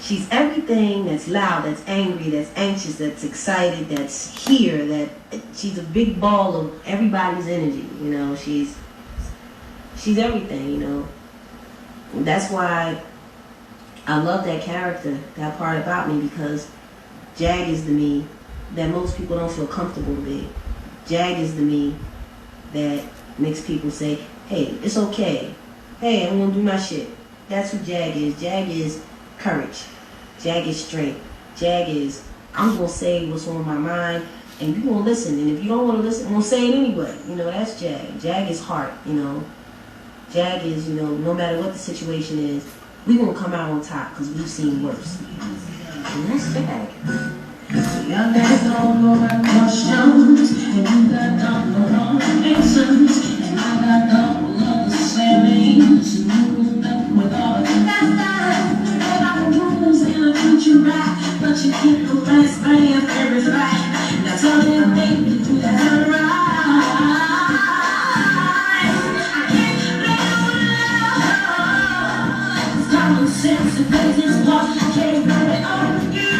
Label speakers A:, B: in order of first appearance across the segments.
A: She's everything that's loud, that's angry, that's anxious, that's excited, that's here, that she's a big ball of everybody's energy, you know. She's everything, you know. And that's why I love that character, that part about me, because Jag is the me that most people don't feel comfortable to be. Jag is the me that makes people say, hey, it's okay. Hey, I'm gonna do my shit. That's who Jag is. Jag is courage. Jag is strength. Jag is, I'm gonna say what's on my mind, and you gonna listen. And if you don't wanna listen, I'm gonna say it anyway. You know, that's Jag. Jag is heart, you know. Jag is, you know, no matter what the situation is, we gonna come out on top because we've seen worse. And that's Jag.
B: Young guys don't know my questions, and you got double wrong answers, and I got double of the same. So moving up with all the time. I got the rules and I treat you right, but you keep the last man every right. Now tell them baby, do that right. I can't love. Common sense and business part, I can't really own you.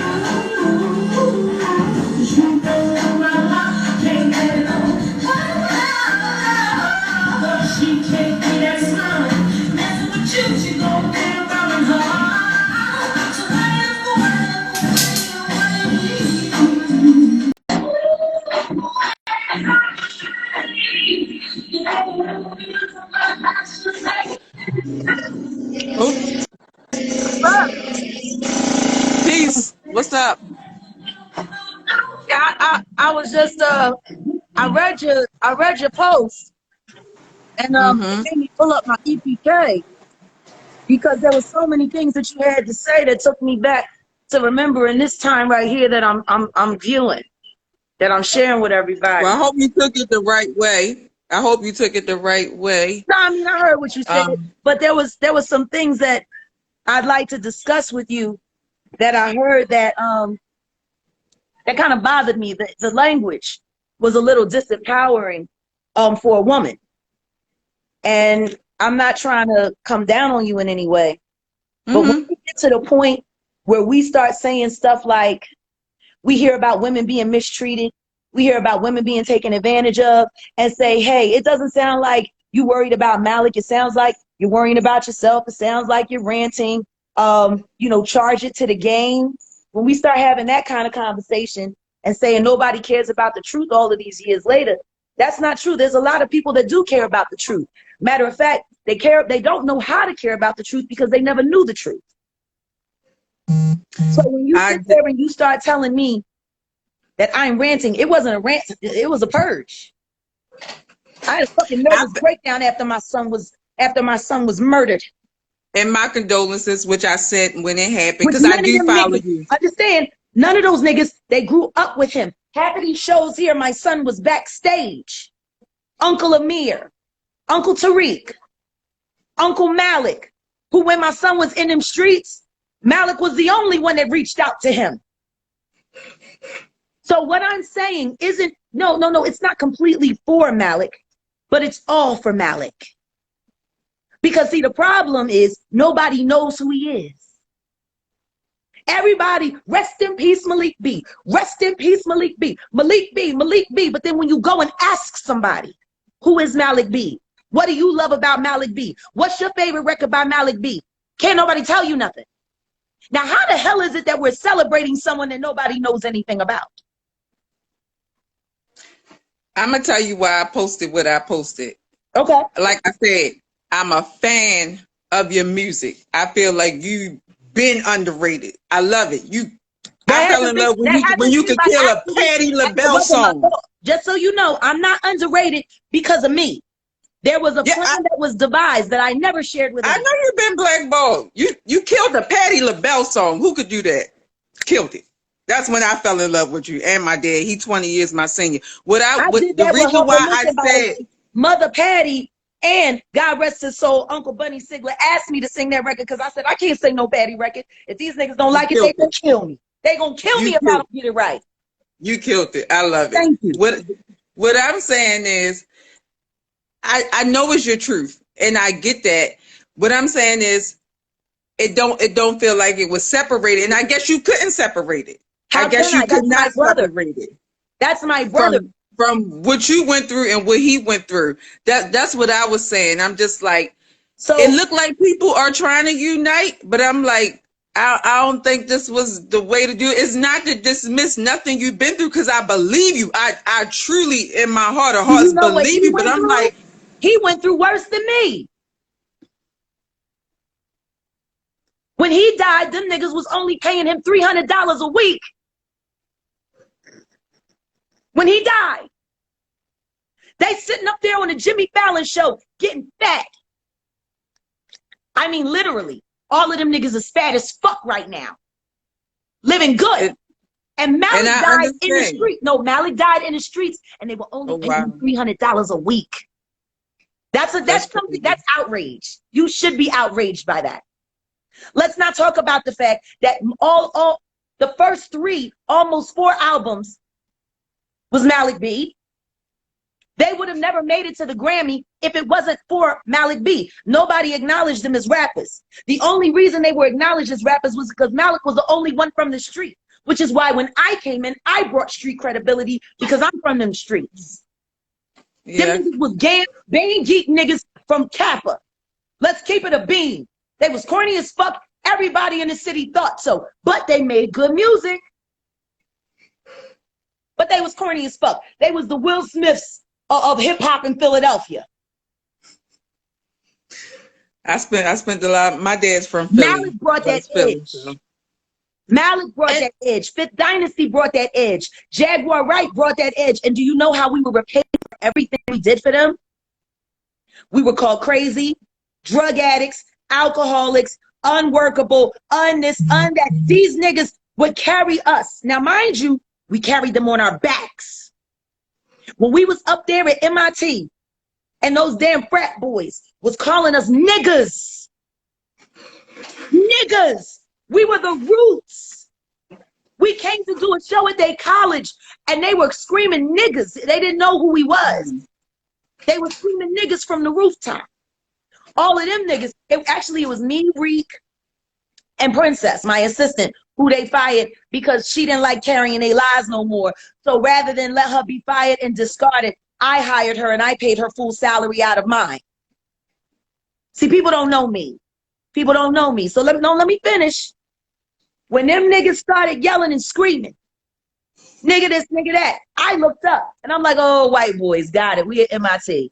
C: Peace. What's up?
D: I was just I read your post, and it made me pull up my EPK because there were so many things that you had to say that took me back to remembering this time right here that I'm viewing, that I'm sharing with everybody.
C: Well, I hope you took it the right way. I hope you took it the right way.
D: No, I mean I heard what you said, but there was some things that I'd like to discuss with you that I heard that that kind of bothered me. The language was a little disempowering for a woman. And I'm not trying to come down on you in any way. But when we get to the point where we start saying stuff like, we hear about women being mistreated, we hear about women being taken advantage of, and say, hey, it doesn't sound like you worried about Malik. It sounds like you're worrying about yourself. It sounds like you're ranting. You know, charge it to the game. When we start having that kind of conversation and saying nobody cares about the truth all of these years later, that's not true. There's a lot of people that do care about the truth. Matter of fact, they don't know how to care about the truth because they never knew the truth. So when you sit there and you start telling me that I'm ranting, it wasn't a rant, it was a purge. I had a fucking nervous breakdown after my son was murdered.
C: And my condolences, which I said when it happened, because I do follow you.
D: Understand, none of those niggas, they grew up with him. Half of these shows here, my son was backstage. Uncle Amir, Uncle Tariq, Uncle Malik, who when my son was in them streets, Malik was the only one that reached out to him. So what I'm saying isn't, no, it's not completely for Malik, but it's all for Malik. Because see, the problem is nobody knows who he is. Everybody, rest in peace, Malik B. Rest in peace, Malik B. Malik B, Malik B. But then when you go and ask somebody, who is Malik B? What do you love about Malik B? What's your favorite record by Malik B? Can't nobody tell you nothing. Now, how the hell is it that we're celebrating someone that nobody knows anything about?
C: I'm going to tell you why I posted what I posted.
D: Okay.
C: Like I said, I'm a fan of your music. I feel like you've been underrated. I love it. I fell in love when you could kill a Patti LaBelle song.
D: Just so you know, I'm not underrated because of me. There was a plan that was devised that I never shared with
C: I know you've been blackballed. You killed a Patti LaBelle song. Who could do that? Killed it. That's when I fell in love with you and my dad. He 20 years my senior. The reason why I said
D: Mother Patty and God rest his soul, Uncle Bunny Sigler asked me to sing that record because I said I can't sing no Patty record. If these niggas don't like it, they gonna kill me. They gonna kill me if I don't get it right.
C: You killed it. I love it.
D: Thank you.
C: What I'm saying is, I know it's your truth, and I get that. What I'm saying is, it don't feel like it was separated. And I guess you couldn't separate it.
D: How
C: I guess
D: can
C: you
D: I?
C: could
D: That's my
C: not
D: brother.
C: separate it
D: That's my brother.
C: from what you went through and what he went through. That's what I was saying. I'm just like,
D: So
C: it looked like people are trying to unite, but I'm like, I don't think this was the way to do it. It's not to dismiss nothing you've been through, because I believe you. I truly, in my heart of hearts,
D: you know what
C: believe
D: he
C: you. But
D: went
C: I'm
D: through?
C: like,
D: He went through worse than me. When he died, them niggas was only paying him $300 a week. When he died, they sitting up there on the Jimmy Fallon show getting fat. I mean, literally, all of them niggas is fat as fuck right now, living good. And Malik died in the street. No, Malik died in the streets, and they were only paying him $300 a week. That's something that's outrage. You should be outraged by that. Let's not talk about the fact that all the first 3, almost 4 albums was Malik B. They would have never made it to the Grammy if it wasn't for Malik B. Nobody acknowledged them as rappers. The only reason they were acknowledged as rappers was because Malik was the only one from the street, which is why when I came in, I brought street credibility because I'm from them streets.
C: yeah.
D: Them niggas was Bane Geek niggas from Kappa. Let's keep it a bean. They was corny as fuck. Everybody in the city thought so, but they made good music. But they was corny as fuck. They was the Will Smiths of hip hop in Philadelphia.
C: I spent a lot. My dad's from Philly.
D: Malik brought that edge. Malik brought that edge. Fifth Dynasty brought that edge. Jaguar Wright brought that edge. And do you know how we were repaid for everything we did for them? We were called crazy, drug addicts, alcoholics, unworkable, this, that. These niggas would carry us. Now, mind you, we carried them on our backs. When we was up there at MIT and those damn frat boys was calling us niggas. Niggas. We were the roots. We came to do a show at their college and they were screaming niggas. They didn't know who we was. They were screaming niggas from the rooftop. All of them niggas, it was me, Reek, and Princess, my assistant, who they fired because she didn't like carrying their lies no more. So rather than let her be fired and discarded, I hired her and I paid her full salary out of mine. See, people don't know me. People don't know me. So let me finish. When them niggas started yelling and screaming, nigga this, nigga that, I looked up and I'm like, oh, white boys, got it. We at MIT.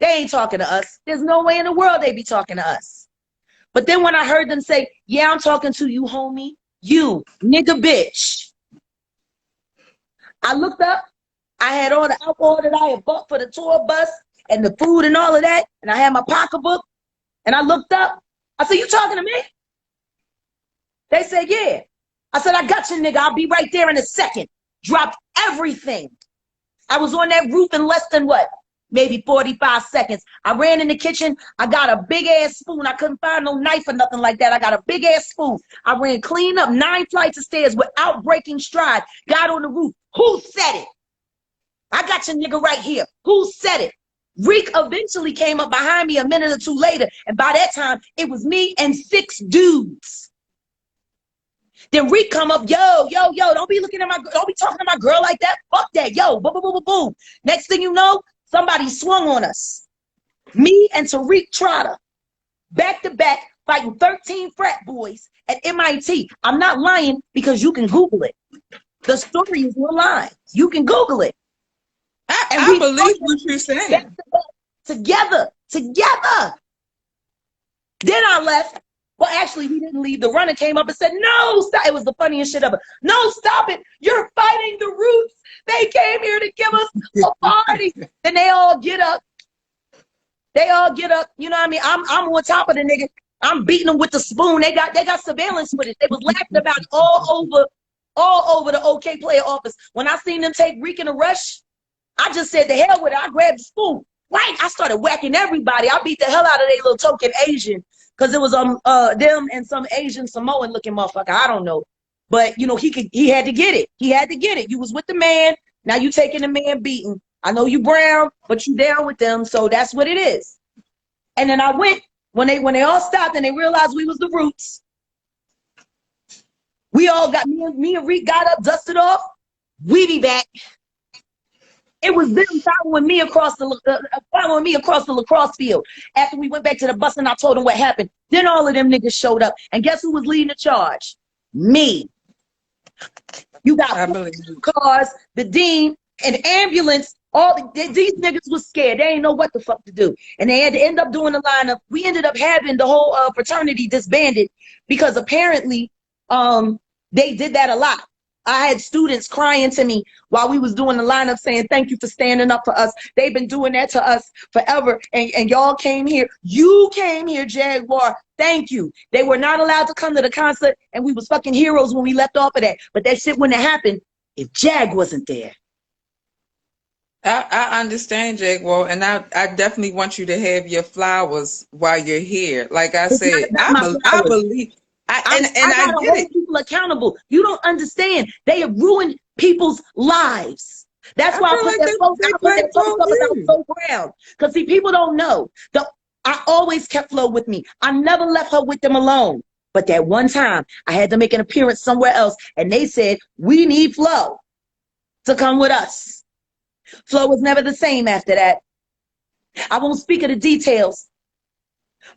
D: They ain't talking to us. There's no way in the world they be talking to us. But then when I heard them say, yeah, I'm talking to you, homie. You, nigga bitch. I looked up. I had all the alcohol that I had bought for the tour bus and the food and all of that. And I had my pocketbook. And I looked up. I said, you talking to me? They said, yeah. I said, I got you, nigga. I'll be right there in a second. Dropped everything. I was on that roof in less than what? Maybe 45 seconds. I ran in the kitchen. I got a big ass spoon. I couldn't find no knife or nothing like that. I got a big ass spoon. I ran clean up 9 flights of stairs without breaking stride. Got on the roof. Who said it? I got your nigga right here. Who said it? Reek eventually came up behind me a minute or 2 later. And by that time, it was me and 6 dudes. Then Reek come up, yo, don't be talking to my girl like that. Fuck that, yo, boom, boom, boom, boom, boom. Next thing you know, somebody swung on us. Me and Tariq Trotter, back to back, fighting 13 frat boys at MIT. I'm not lying because you can Google it. The story is no lie. You can Google it.
C: I believe what you're saying.
D: Together. Then I left. Well, actually, we didn't leave. The runner came up and said, no, stop. It was the funniest shit ever. No, stop it. You're fighting the Roots. They came here to give us a party. Then they all get up. You know what I mean? I'm on top of the nigga. I'm beating them with the spoon. They got surveillance with it. They was laughing about it all over the OK Player office. When I seen them take Reek in a rush, I just said, the hell with it. I grabbed the spoon. Right. I started whacking everybody. I beat the hell out of they little token Asian. Because it was them and some Asian Samoan looking motherfucker. I don't know. But you know, he had to get it. He had to get it. You was with the man. Now you taking the man beating. I know you brown, but you down with them. So that's what it is. And then I went, when they all stopped and they realized we was the Roots, We all got, me and Reek got up, dusted off. We be back. It was them following me across the lacrosse field. After we went back to the bus and I told them what happened, then all of them niggas showed up. And guess who was leading the charge? Me. You got cars, the dean, an ambulance. These niggas was scared. They ain't know what the fuck to do. And they had to end up doing the lineup. We ended up having the whole fraternity disbanded because apparently they did that a lot. I had students crying to me while we was doing the lineup saying, thank you for standing up for us. They've been doing that to us forever. And y'all came here. You came here, Jaguar. Thank you. They were not allowed to come to the concert, and we was fucking heroes when we left off of that. But that shit wouldn't have happened if Jag wasn't there.
C: I understand, Jaguar, and I definitely want you to have your flowers while you're here. Like I said, I believe. I gotta hold
D: people accountable. You don't understand. They have ruined people's lives. That's why I put that post up about so proud. Because see, people don't know. I always kept Flo with me. I never left her with them alone. But that one time, I had to make an appearance somewhere else, and they said, we need Flo to come with us. Flo was never the same after that. I won't speak of the details.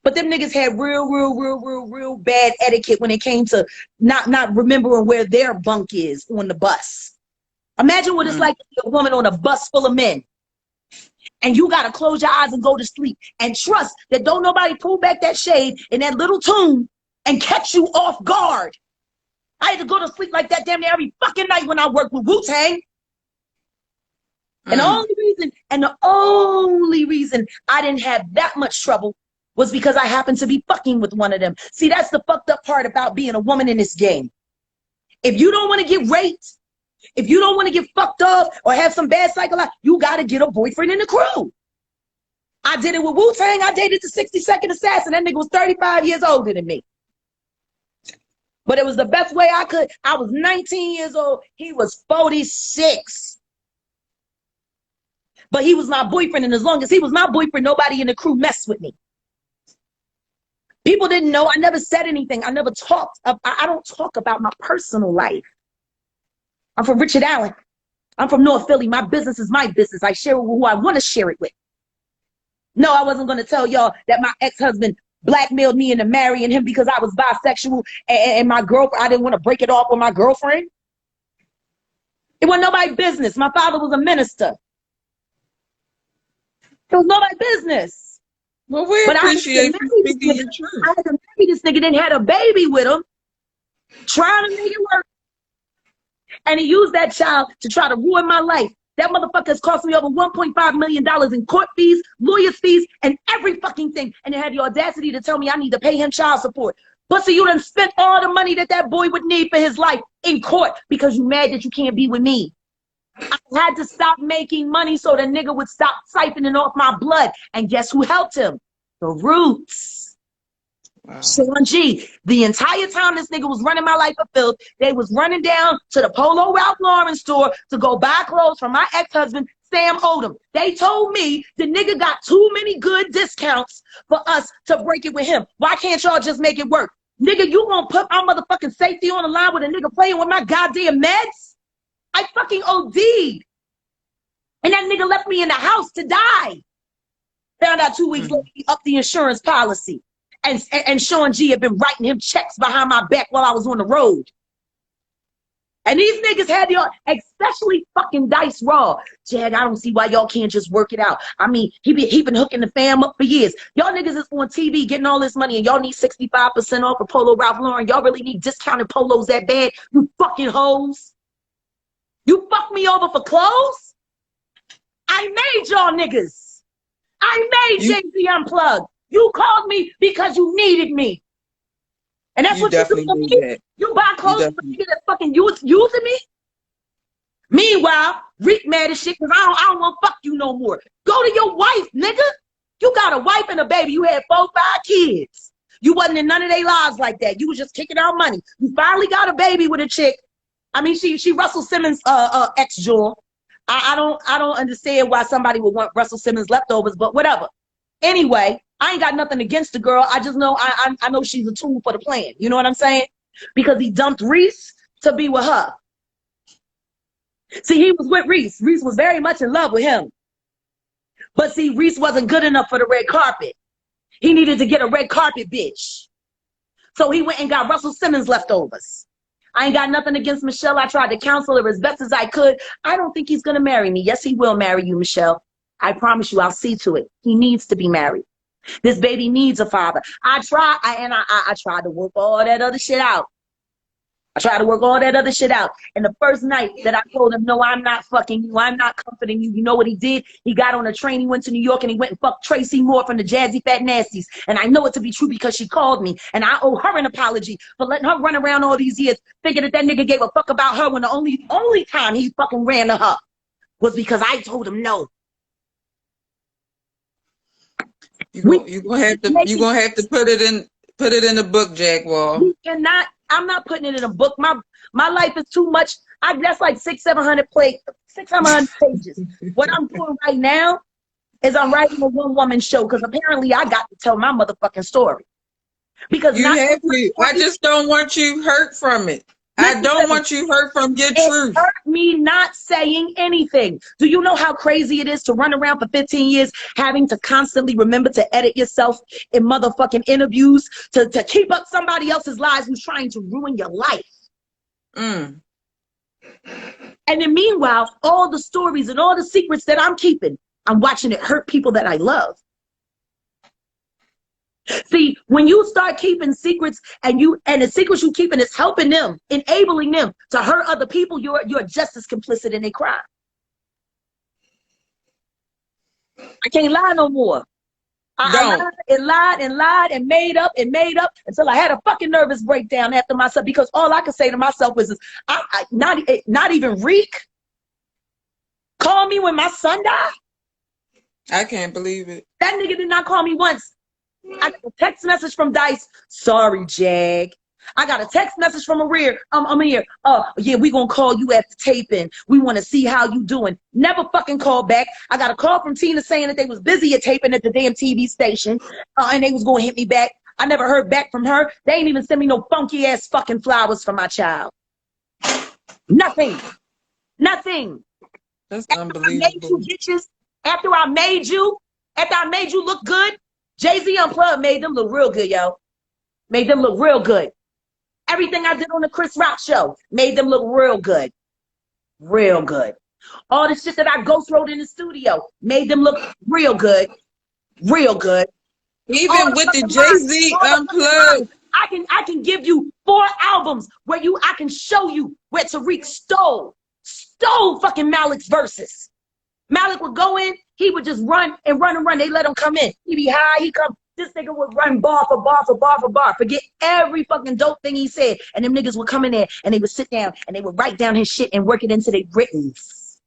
D: But them niggas had real bad etiquette when it came to not remembering where their bunk is on the bus. Imagine what it's like to be a woman on a bus full of men. And you got to close your eyes and go to sleep and trust that don't nobody pull back that shade in that little tune and catch you off guard. I had to go to sleep like that damn near every fucking night when I worked with Wu-Tang. And the only reason I didn't have that much trouble was because I happened to be fucking with one of them. See, that's the fucked up part about being a woman in this game. If you don't want to get raped, if you don't want to get fucked up or have some bad psychology, you got to get a boyfriend in the crew. I did it with Wu-Tang. I dated the 60-second assassin. That nigga was 35 years older than me. But it was the best way I could. I was 19 years old. He was 46. But he was my boyfriend, and as long as he was my boyfriend, nobody in the crew messed with me. People didn't know. I never said anything. I never talked. I don't talk about my personal life. I'm from Richard Allen. I'm from North Philly. My business is my business. I share it with who I want to share it with. No, I wasn't going to tell y'all that my ex-husband blackmailed me into marrying him because I was bisexual and my girlfriend, I didn't want to break it off with my girlfriend. It wasn't nobody's business. My father was a minister. It was nobody's business.
C: Well, we appreciate you speaking your truth.
D: I had to marry this nigga, then had a baby with him, trying to make it work. And he used that child to try to ruin my life. That motherfucker has cost me over $1.5 million in court fees, lawyers' fees, and every fucking thing. And they had the audacity to tell me I need to pay him child support. But so you done spent all the money that boy would need for his life in court because you mad that you can't be with me. I had to stop making money so the nigga would stop siphoning off my blood. And guess who helped him? The Roots. Wow. Sean G. The entire time this nigga was running my life of filth, they was running down to the Polo Ralph Lauren store to go buy clothes from my ex-husband, Sam Odom. They told me the nigga got too many good discounts for us to break it with him. Why can't y'all just make it work? Nigga, you gonna put my motherfucking safety on the line with a nigga playing with my goddamn meds? I fucking OD'd. And that nigga left me in the house to die. Found out 2 weeks later he upped the insurance policy. And Sean G had been writing him checks behind my back while I was on the road. And these niggas had especially fucking Dice Raw. Jag, I don't see why y'all can't just work it out. I mean, he been hooking the fam up for years. Y'all niggas is on TV getting all this money and y'all need 65% off of Polo Ralph Lauren. Y'all really need discounted polos that bad? You fucking hoes. You fucked me over for clothes? I made y'all niggas. I made Jay-Z Unplugged. You called me because you needed me. And that's what you do for me. You buy clothes for niggas that fucking using me? Meanwhile, Rick mad as shit because I don't want to fuck you no more. Go to your wife, nigga. You got a wife and a baby. You had 4, 5 kids. You wasn't in none of their lives like that. You was just kicking out money. You finally got a baby with a chick. I mean, she Russell Simmons' ex-jewel. I don't understand why somebody would want Russell Simmons leftovers, but whatever. Anyway, I ain't got nothing against the girl. I just know I know she's a tool for the plan. You know what I'm saying? because he dumped Reese to be with her. See, he was with Reese. Reese was very much in love with him. But see, Reese wasn't good enough for the red carpet. He needed to get a red carpet bitch. So he went and got Russell Simmons leftovers. I ain't got nothing against Michelle. I tried to counsel her as best as I could. I don't think he's going to marry me. Yes, he will marry you, Michelle. I promise you, I'll see to it. He needs to be married. This baby needs a father. I tried to work all that other shit out. And the first night that I told him, no, I'm not fucking you, I'm not comforting you, you know what he did? He got on a train, he went to New York, and he went and fucked Tracy Moore from the Jazzy Fat Nasties. And I know it to be true because she called me. And I owe her an apology for letting her run around all these years, thinking that nigga gave a fuck about her when the only time he fucking ran to her was because I told him no.
C: You're gonna have to put it in the book, Jaguar.
D: We cannot. I'm not putting it in a book. My life is too much. That's like 600-700 pages. What I'm doing right now is I'm writing a one-woman show because apparently I got to tell my motherfucking story. Because
C: you have to. I just don't want you hurt from it. I don't want you hurt from your truth.
D: It hurt me not saying anything. Do you know how crazy it is to run around for 15 years having to constantly remember to edit yourself in motherfucking interviews to keep up somebody else's lives who's trying to ruin your life? And then meanwhile, all the stories and all the secrets that I'm keeping, I'm watching it hurt people that I love. See, when you start keeping secrets and the secrets you keeping is helping them, enabling them to hurt other people, you're just as complicit in a crime. I can't lie no more. I lied and made up until I had a fucking nervous breakdown after myself because all I could say to myself was, not even Reek call me when my son died.
C: I can't believe it.
D: That nigga did not call me once. I got a text message from Dice. Sorry, Jag. I got a text message from Amir. Yeah, we gonna call you after taping. We want to see how you doing. Never fucking called back. I got a call from Tina saying that they was busy at taping at the damn TV station, and they was gonna hit me back. I never heard back from her. They ain't even send me no funky ass fucking flowers for my child. Nothing.
C: That's
D: after
C: unbelievable.
D: After I made you look good. Jay-Z Unplugged made them look real good, yo. Made them look real good. Everything I did on the Chris Rock show made them look real good. Real good. All the shit that I ghost wrote in the studio made them look real good. Real good.
C: Even with the Jay-Z Unplugged.
D: I can give you 4 albums where I can show you where Tariq stole fucking Malik's verses. Malik would go in, he would just run. They let him come in. He'd be high, he come. This nigga would run bar for bar. Forget every fucking dope thing he said. And them niggas would come in there and they would sit down and they would write down his shit and work it into their writtens.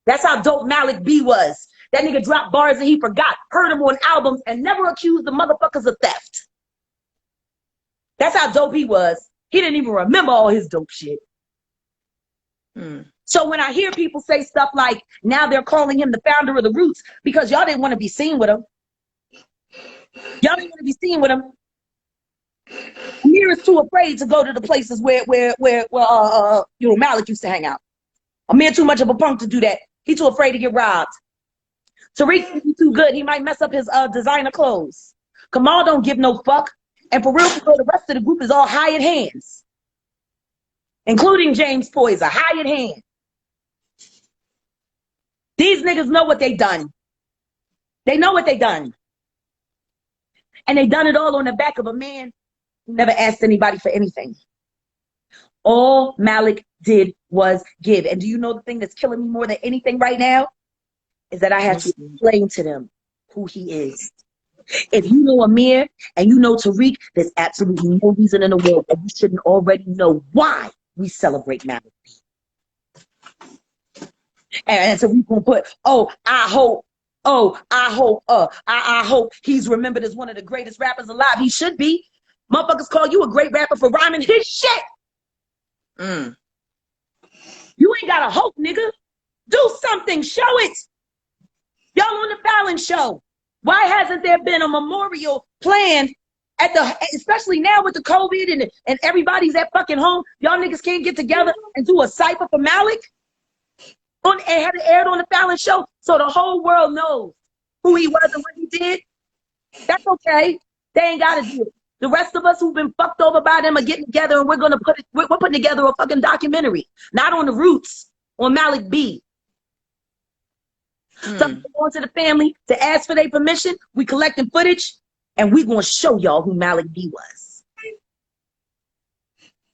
D: That's how dope Malik B was. That nigga dropped bars and he forgot, heard them on albums and never accused the motherfuckers of theft. That's how dope he was. He didn't even remember all his dope shit. So when I hear people say stuff like, now they're calling him the founder of the Roots because y'all didn't want to be seen with him. Amir is too afraid to go to the places where Malik used to hang out. Amir too much of a punk to do that. He's too afraid to get robbed. Tariq is too good. He might mess up his designer clothes. Kamal don't give no fuck. And for real, the rest of the group is all hired hands. Including James Poyser, hired hand. These niggas know what they done. They know what they done. And they done it all on the back of a man who never asked anybody for anything. All Malik did was give. And do you know the thing that's killing me more than anything right now? Is that I have to explain to them who he is. If you know Amir and you know Tariq, there's absolutely no reason in the world that you shouldn't already know why we celebrate Malik B. And so we can put, I hope he's remembered as one of the greatest rappers alive. He should be. Motherfuckers call you a great rapper for rhyming his shit. You ain't got a hope, nigga. Do something. Show it. Y'all on the Fallon show. Why hasn't there been a memorial planned Especially now with the COVID and everybody's at fucking home, y'all niggas can't get together and do a cipher for Malik and had it aired on the Fallon show so the whole world knows who he was and what he did. That's okay. They ain't gotta do it. The rest of us who've been fucked over by them are getting together and we're putting together a fucking documentary. Not on the roots, on Malik B. So we're going to the family to ask for their permission. We collecting footage and we gonna show y'all who Malik B was.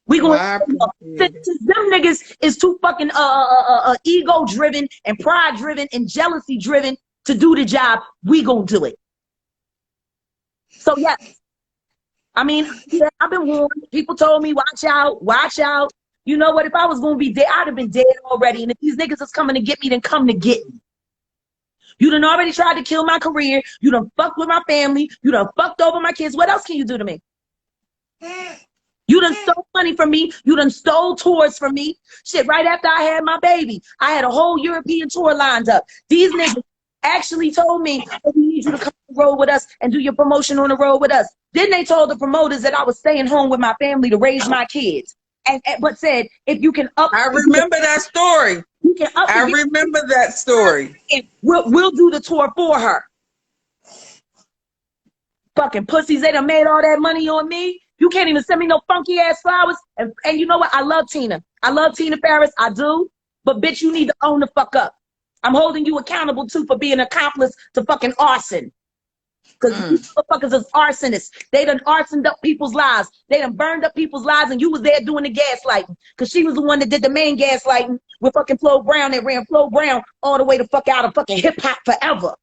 D: We gonna them niggas is too fucking ego driven and pride driven and jealousy driven to do the job. We gonna do it. So yes, I mean, yeah, I've been warned. People told me, watch out, watch out. You know what? If I was gonna be dead, I'd have been dead already. And if these niggas is coming to get me, then come to get me. You done already tried to kill my career. You done fucked with my family. You done fucked over my kids. What else can you do to me? You done stole money from me. You done stole tours from me. Shit, right after I had my baby, I had a whole European tour lined up. These niggas actually told me, oh, we need you to come on the road with us and do your promotion on the road with us. Then they told the promoters that I was staying home with my family to raise my kids. But said, if you can up...
C: I remember that story.
D: You can up...
C: I remember that story.
D: We'll do the tour for her. Fucking pussies, they done made all that money on me. You can't even send me no funky ass flowers. And you know what? I love Tina. I love Tina Ferris. I do. But bitch, you need to own the fuck up. I'm holding you accountable too for being an accomplice to fucking arson. Because these motherfuckers is arsonists. They done arsoned up people's lives. They done burned up people's lives and you was there doing the gaslighting. Because she was the one that did the main gaslighting with fucking Flo Brown that ran Flo Brown all the way to fuck out of fucking hip hop forever.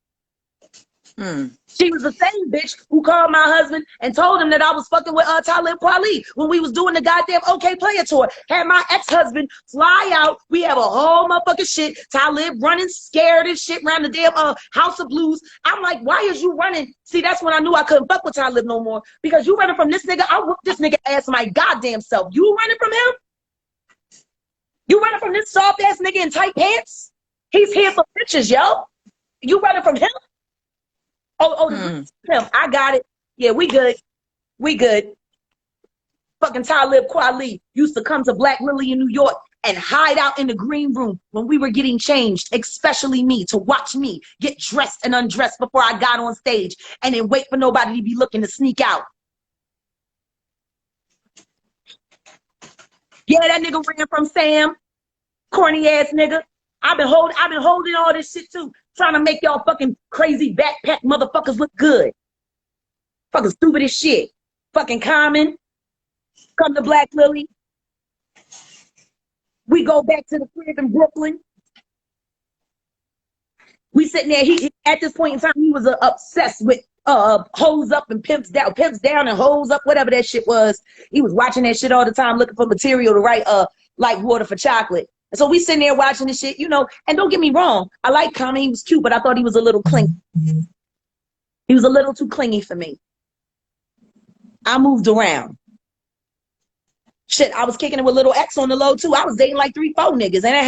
D: She was the same bitch who called my husband and told him that I was fucking with Talib Kweli when we was doing the goddamn OK Player tour. Had my ex-husband fly out. We have a whole motherfucking shit. Talib running scared and shit around the damn House of Blues. I'm like, why is you running? See, that's when I knew I couldn't fuck with Talib no more. Because you running from this nigga, I whoop this nigga ass my goddamn self. You running from him? You running from this soft ass nigga in tight pants? He's here for pictures, yo. You running from him? Him. I got it. Yeah, we good. We good. Fucking Talib Kweli used to come to Black Lily in New York and hide out in the green room when we were getting changed, especially me, to watch me get dressed and undressed before I got on stage and then wait for nobody to be looking to sneak out. Yeah, that nigga ran from Sam. Corny ass nigga. I've been holding all this shit too. Trying to make y'all fucking crazy backpack motherfuckers look good. Fucking stupid as shit. Fucking Common. Come to Black Lily. We go back to the crib in Brooklyn. We sitting there. He at this point in time, he was obsessed with hoes up and pimps down and hoes up, whatever that shit was. He was watching that shit all the time, looking for material to write like Water for Chocolate. And so we sitting there watching this shit, you know, and don't get me wrong, I like Common, he was cute, but I thought he was a little clingy. He was a little too clingy for me. I moved around. Shit, I was kicking it with Little X on the low too. I was dating like 3-4 niggas, and I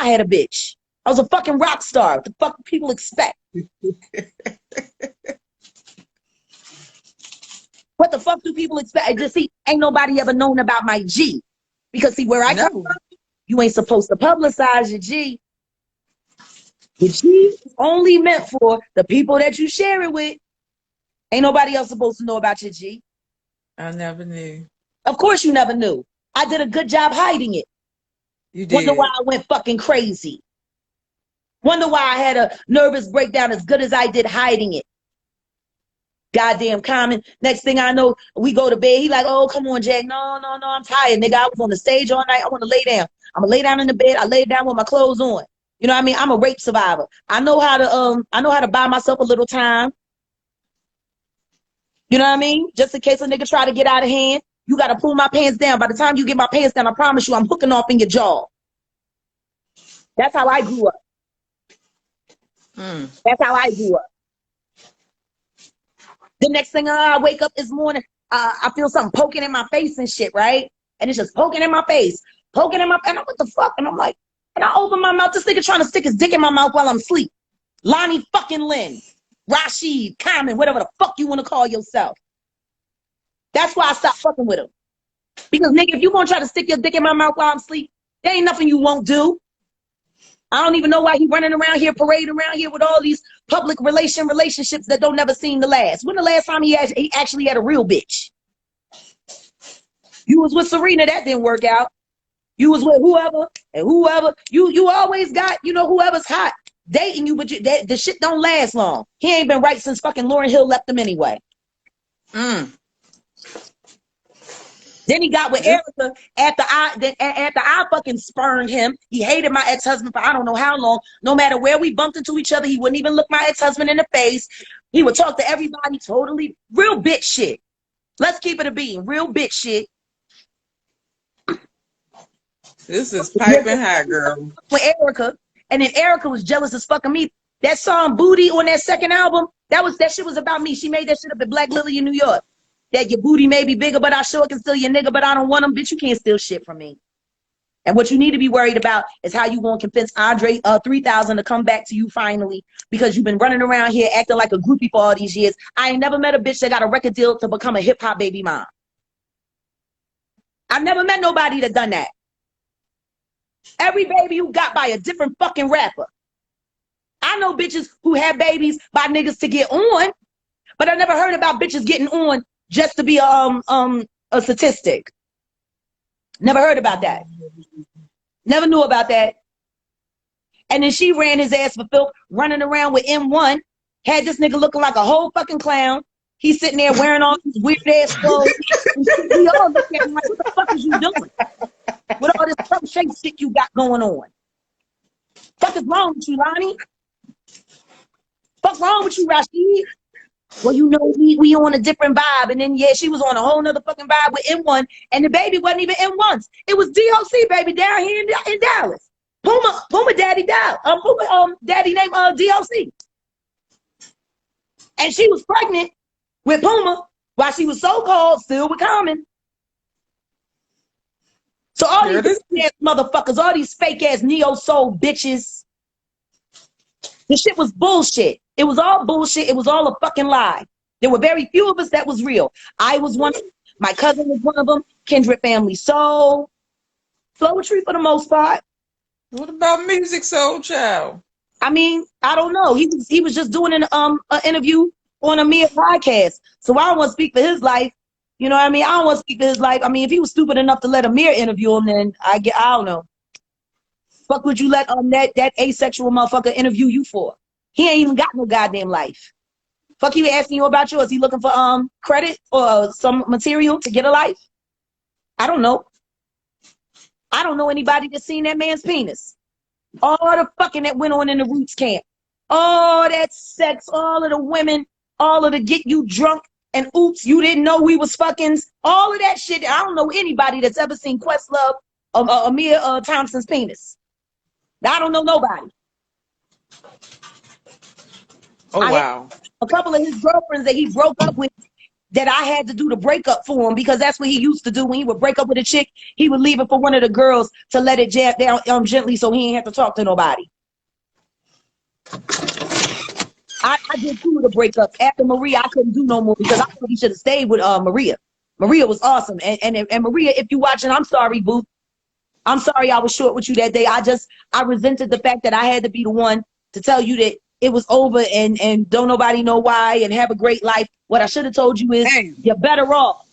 D: had a bitch. I was a fucking rock star. What the fuck do people expect? What the fuck do people expect? I just see, ain't nobody ever known about my G. Because see, where I come from, you ain't supposed to publicize your G. Your G is only meant for the people that you share it with. Ain't nobody else supposed to know about your G.
C: I never knew.
D: Of course you never knew. I did a good job hiding it.
C: You did.
D: Wonder why I went fucking crazy. Wonder why I had a nervous breakdown as good as I did hiding it. Goddamn Common. Next thing I know, we go to bed. He like, oh, come on, Jack. No, I'm tired, nigga. I was on the stage all night. I want to lay down. I'm gonna lay down in the bed. I lay down with my clothes on. You know what I mean? I'm a rape survivor. I know how to buy myself a little time. You know what I mean? Just in case a nigga try to get out of hand, you gotta pull my pants down. By the time you get my pants down, I promise you I'm hooking off in your jaw. That's how I grew up. That's how I grew up. The next thing I wake up this morning, I feel something poking in my face and shit, right? And it's just poking in my face. And I'm what the fuck? And I'm like, and I open my mouth. This nigga trying to stick his dick in my mouth while I'm asleep. Lonnie fucking Lynn, Rashid, Common, whatever the fuck you want to call yourself. That's why I stopped fucking with him. Because nigga, if you gonna try to stick your dick in my mouth while I'm asleep, there ain't nothing you won't do. I don't even know why he running around here, parading around here with all these public relationships that don't never seem to last. When the last time he actually had a real bitch? You was with Serena, that didn't work out. You was with whoever and whoever. You always got, you know, whoever's hot dating you, but the shit don't last long. He ain't been right since fucking Lauryn Hill left him anyway. Then he got with Erica after I fucking spurned him. He hated my ex-husband for I don't know how long. No matter where we bumped into each other, he wouldn't even look my ex-husband in the face. He would talk to everybody totally real bitch shit. Let's keep it a bean. Real bitch shit.
C: This is piping hot, girl.
D: With Erica, and then Erica was jealous as fucking me. That song Booty on that second album, that shit was about me. She made that shit up at Black Lily in New York. That your booty may be bigger, but I sure can steal your nigga, but I don't want him. Bitch, you can't steal shit from me. And what you need to be worried about is how you gonna convince Andre 3000 to come back to you finally, because you've been running around here acting like a groupie for all these years. I ain't never met a bitch that got a record deal to become a hip hop baby mom. I've never met nobody that done that. Every baby you got by a different fucking rapper. I know bitches who have babies by niggas to get on, but I never heard about bitches getting on just to be a statistic. Never heard about that. Never knew about that. And then she ran his ass for filth, running around with M1, had this nigga looking like a whole fucking clown. He's sitting there wearing all these weird ass clothes. We all look at him like, what the fuck is you doing? With all this crochet shit you got going on. Fuck is wrong with you, Lonnie? Fuck wrong with you, Rashid? Well, you know, we on a different vibe. And then, yeah, she was on a whole nother fucking vibe with M1. And the baby wasn't even M1's. It was DOC, baby, down here in Dallas. Puma daddy died. Puma daddy named DOC. And she was pregnant with Puma while she was so-called still with Common. So all these ass motherfuckers, all these fake-ass neo-soul bitches, the shit was bullshit. It was all bullshit. It was all a fucking lie. There were very few of us that was real. I was one. My cousin was one of them. Kindred Family Soul. Flowetry for the most part.
C: What about Music Soul Child?
D: I mean, I don't know. He was just doing an interview on a Mia podcast. So I don't want to speak for his life. You know what I mean? I don't want to speak for his life. I mean, if he was stupid enough to let Amir interview him, then I don't know. Fuck would you let that asexual motherfucker interview you for? He ain't even got no goddamn life. Fuck he asking you about yours. He looking for credit or some material to get a life? I don't know. I don't know anybody that's seen that man's penis. All the fucking that went on in the Roots camp. All that sex, all of the women, all of the get you drunk and oops, you didn't know we was fuckings. All of that shit. I don't know anybody that's ever seen Questlove or Amir Thompson's penis. I don't know nobody.
C: Oh, wow.
D: A couple of his girlfriends that he broke up with that I had to do the breakup for him, because that's what he used to do. When he would break up with a chick, he would leave it for one of the girls to let it jab down gently so he ain't have to talk to nobody. I did two of the breakups. After Maria, I couldn't do no more because I thought he should have stayed with Maria. Maria was awesome. And Maria, if you're watching, I'm sorry, boo. I'm sorry I was short with you that day. I resented the fact that I had to be the one to tell you that it was over and don't nobody know why and have a great life. What I should have told you is you're better off.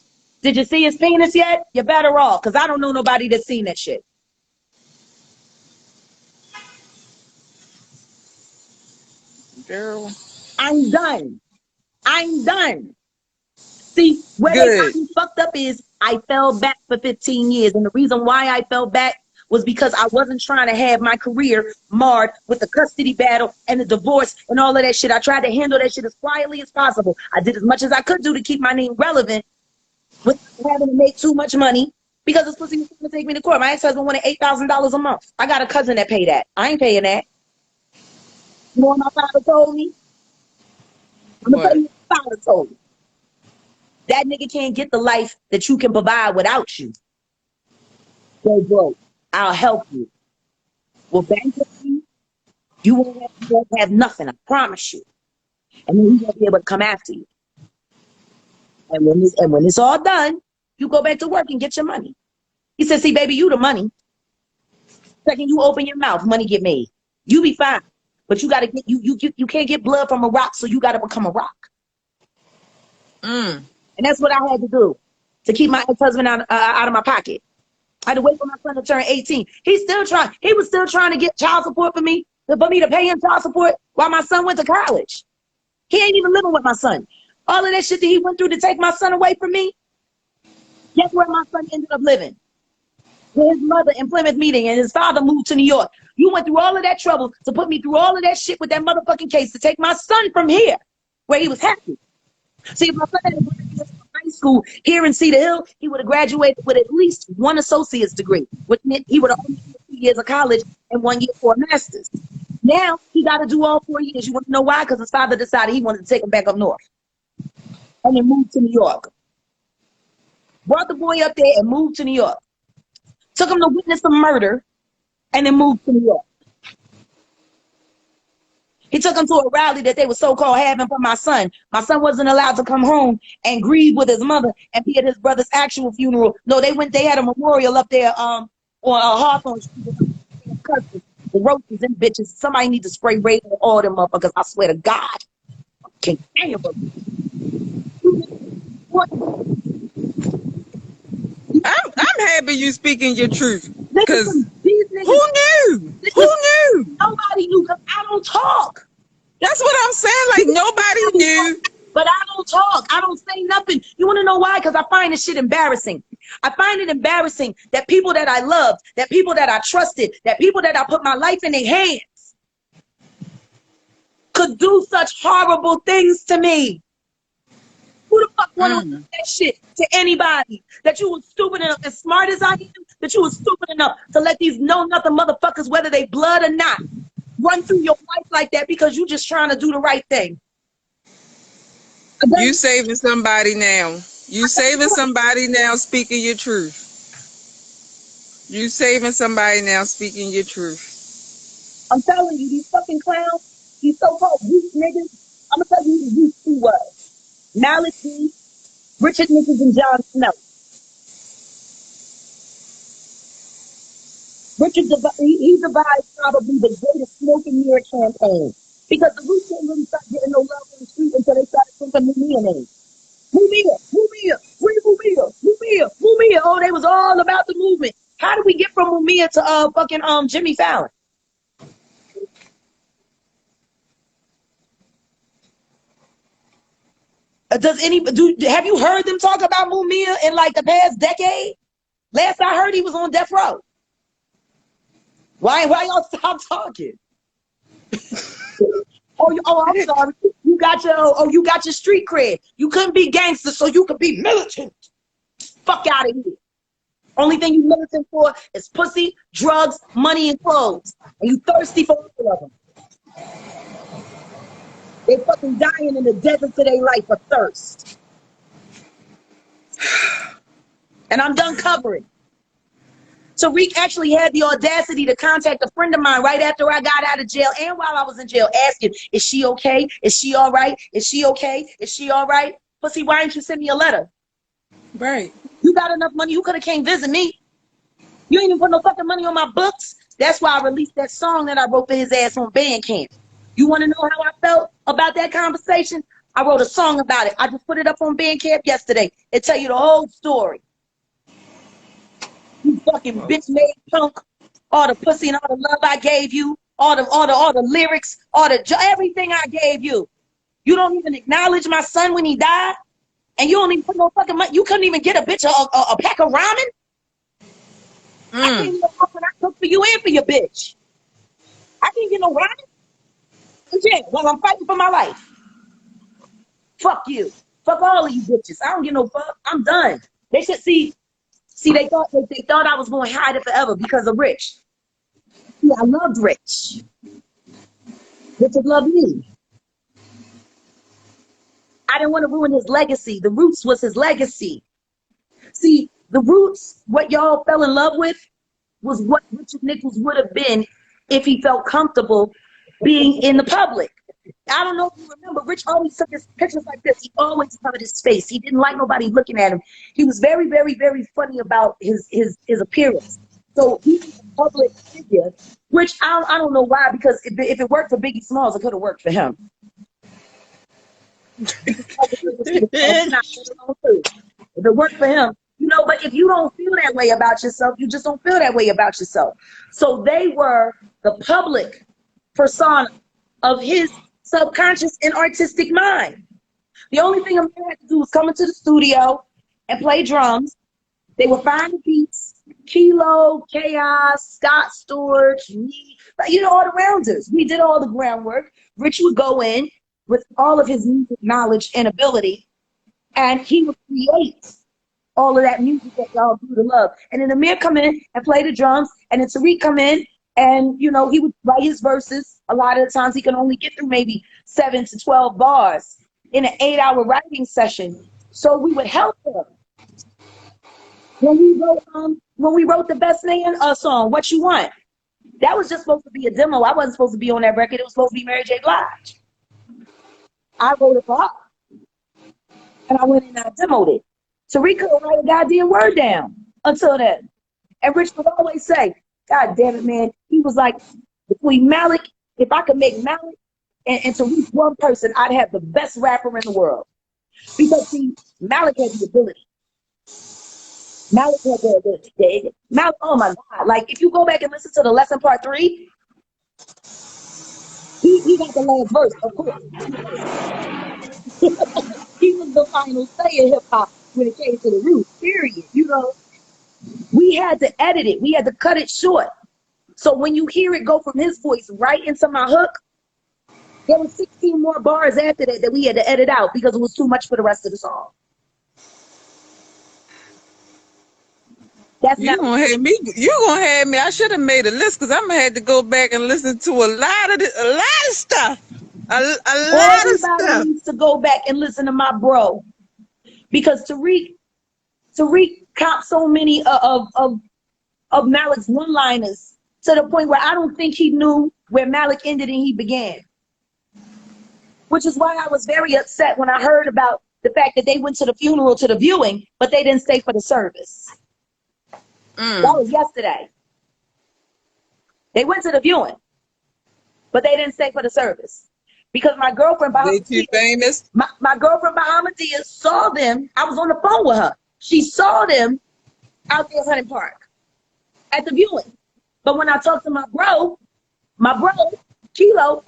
D: Did you see his penis yet? You're better off, because I don't know nobody that's seen that shit.
C: Girl.
D: I'm done. I'm done. See, where they got me fucked up is I fell back for 15 years. And the reason why I fell back was because I wasn't trying to have my career marred with the custody battle and the divorce and all of that shit. I tried to handle that shit as quietly as possible. I did as much as I could do to keep my name relevant without having to make too much money, because this pussy was going to take me to court. My ex-husband wanted $8,000 a month. I got a cousin that paid that. I ain't paying that. You know what my father told me? I'm going to tell you what my father told me. That nigga can't get the life that you can provide without you. Go broke. I'll help you. We'll bankruptcy. You won't have nothing, I promise you. And then he's gonna be able to come after you. And when it's all done, you go back to work and get your money. He said, see, baby, you the money. Second you open your mouth, money get made. You be fine. But you gotta get you can't get blood from a rock, so you gotta become a rock. And that's what I had to do to keep my ex-husband out of my pocket. I had to wait for my son to turn 18. He was still trying to get child support for me to pay him child support while my son went to college. He ain't even living with my son. All of that shit that he went through to take my son away from me, guess where my son ended up living? With his mother in Plymouth Meeting, and his father moved to New York. You went through all of that trouble to put me through all of that shit with that motherfucking case to take my son from here, where he was happy. See, if my son had graduated from high school here in Cedar Hill, he would have graduated with at least one associate's degree, which meant he would have only done 2 years of college and 1 year for a master's. Now he got to do all 4 years. You want to know why? Because his father decided he wanted to take him back up north and then moved to New York. Brought the boy up there and moved to New York. Took him to witness a murder and then moved to New York. He took him to a rally that they were so-called having for my son. My son wasn't allowed to come home and grieve with his mother and be at his brother's actual funeral. No, they had a memorial up there on Hawthorne Street. The roaches and bitches. Somebody need to spray raid on all them motherfuckers. I swear to God. I can't stand
C: I'm happy you speaking your truth. Because who
D: niggas,
C: knew? Who knew?
D: Nobody knew, because I don't talk.
C: That's what I'm saying. Like, nobody knew.
D: But I don't talk. I don't say nothing. You want to know why? Because I find this shit embarrassing. I find it embarrassing that people that I loved, that people that I trusted, that people that I put my life in their hands could do such horrible things to me. Who the fuck want to do that shit to anybody? That you was stupid enough, as smart as I am, that you was stupid enough to let these know-nothing motherfuckers, whether they blood or not, run through your life like that because you just trying to do the right thing.
C: You saving somebody now. You saving somebody now speaking your truth. You saving somebody now speaking your truth.
D: I'm telling you, these fucking clowns, these so-called youth niggas, I'm gonna tell you who the youth who was. Malik D, Richard Nichols, and John Snow. He devised probably the greatest smoke and mirror campaign. Because the Roots didn't really start getting no love on the street until they started thinking Mumia names. Mumia, where Mumia, Mumia, Mumia. Oh, they was all about the movement. How did we get from Mumia to fucking Jimmy Fallon? Have you heard them talk about Mumia in like the past decade? Last I heard, he was on death row. Why y'all stop talking? I'm sorry. You got your street cred. You couldn't be gangster, so you could be militant. Fuck out of here. Only thing you militant for is pussy, drugs, money, and clothes. And you thirsty for all of them. They fucking dying in the desert of their life for thirst. And I'm done covering. Tariq actually had the audacity to contact a friend of mine right after I got out of jail and while I was in jail, asking, is she okay? Is she all right? Is she okay? Is she all right? Pussy, why didn't you send me a letter?
C: Right.
D: You got enough money, you could have came visit me. You ain't even put no fucking money on my books. That's why I released that song that I wrote for his ass on Bandcamp. You want to know how I felt about that conversation? I wrote a song about it. I just put it up on Bandcamp yesterday. It tell you the whole story. You fucking bitch made punk, all the pussy and all the love I gave you, all the lyrics, everything I gave you. You don't even acknowledge my son when he died, and you don't even put no fucking money. You couldn't even get a bitch a pack of ramen. I can't even when I cook for you and for your bitch. I can't get no ramen. Yeah, well, I'm fighting for my life. Fuck you. Fuck all of you bitches. I don't give no fuck. I'm done. They should see. They thought I was going to hide it forever because of Rich. See, I loved Rich. Richard loved me. I didn't want to ruin his legacy. The Roots was his legacy. See, the Roots, what y'all fell in love with, was what Richard Nichols would have been if he felt comfortable being in the public. I don't know if you remember, Rich always took his pictures like this. He always covered his face. He didn't like nobody looking at him. He was very, very, very funny about his appearance. So he was a public figure, which I don't know why, because if it worked for Biggie Smalls, it could have worked for him. If it worked for him, you know, but if you don't feel that way about yourself, you just don't feel that way about yourself. So they were the public persona of his subconscious and artistic mind. The only thing a man had to do was come into the studio and play drums. They would find the beats, Kilo, Chaos, Scott Storch, me, you know, all the rounders. We did all the groundwork. Rich would go in with all of his music knowledge and ability, and he would create all of that music that y'all do to love. And then Amir come in and play the drums, and then Tariq come in, and, you know, he would write his verses. A lot of the times he can only get through maybe 7 to 12 bars in an 8-hour writing session. So we would help him. When we wrote the Best Man song, What You Want, that was just supposed to be a demo. I wasn't supposed to be on that record. It was supposed to be Mary J. Blige. I wrote it for her. And I went and I demoed it. Tariq couldn't write a goddamn word down until then. And Rich would always say, God damn it, man. He was like, between Malik, if I could make Malik and Tariq one person, I'd have the best rapper in the world. Because, see, Malik had the ability. Malik had the ability. Malik, oh my God. Like, if you go back and listen to the lesson part 3, he got the last verse, of course. He was the final say in hip-hop when it came to the root, period. You know, we had to edit it. We had to cut it short. So when you hear it go from his voice right into my hook, there was 16 more bars after that we had to edit out because it was too much for the rest of the song. That's
C: You gonna have me. You gonna have me. I should have made a list because I'm gonna have to go back and listen to a lot of stuff. A lot of stuff.
D: Everybody needs to go back and listen to my bro, because Tariq caught so many of Malik's one-liners to the point where I don't think he knew where Malik ended and he began. Which is why I was very upset when I heard about the fact that they went to the funeral, to the viewing, but they didn't stay for the service. That was yesterday. They went to the viewing, but they didn't stay for the service. Because my girlfriend,
C: they too famous.
D: My girlfriend, Bahamadia, saw them. I was on the phone with her. She saw them out there at Hunting Park at the viewing. But when I talked to my bro, Kilo,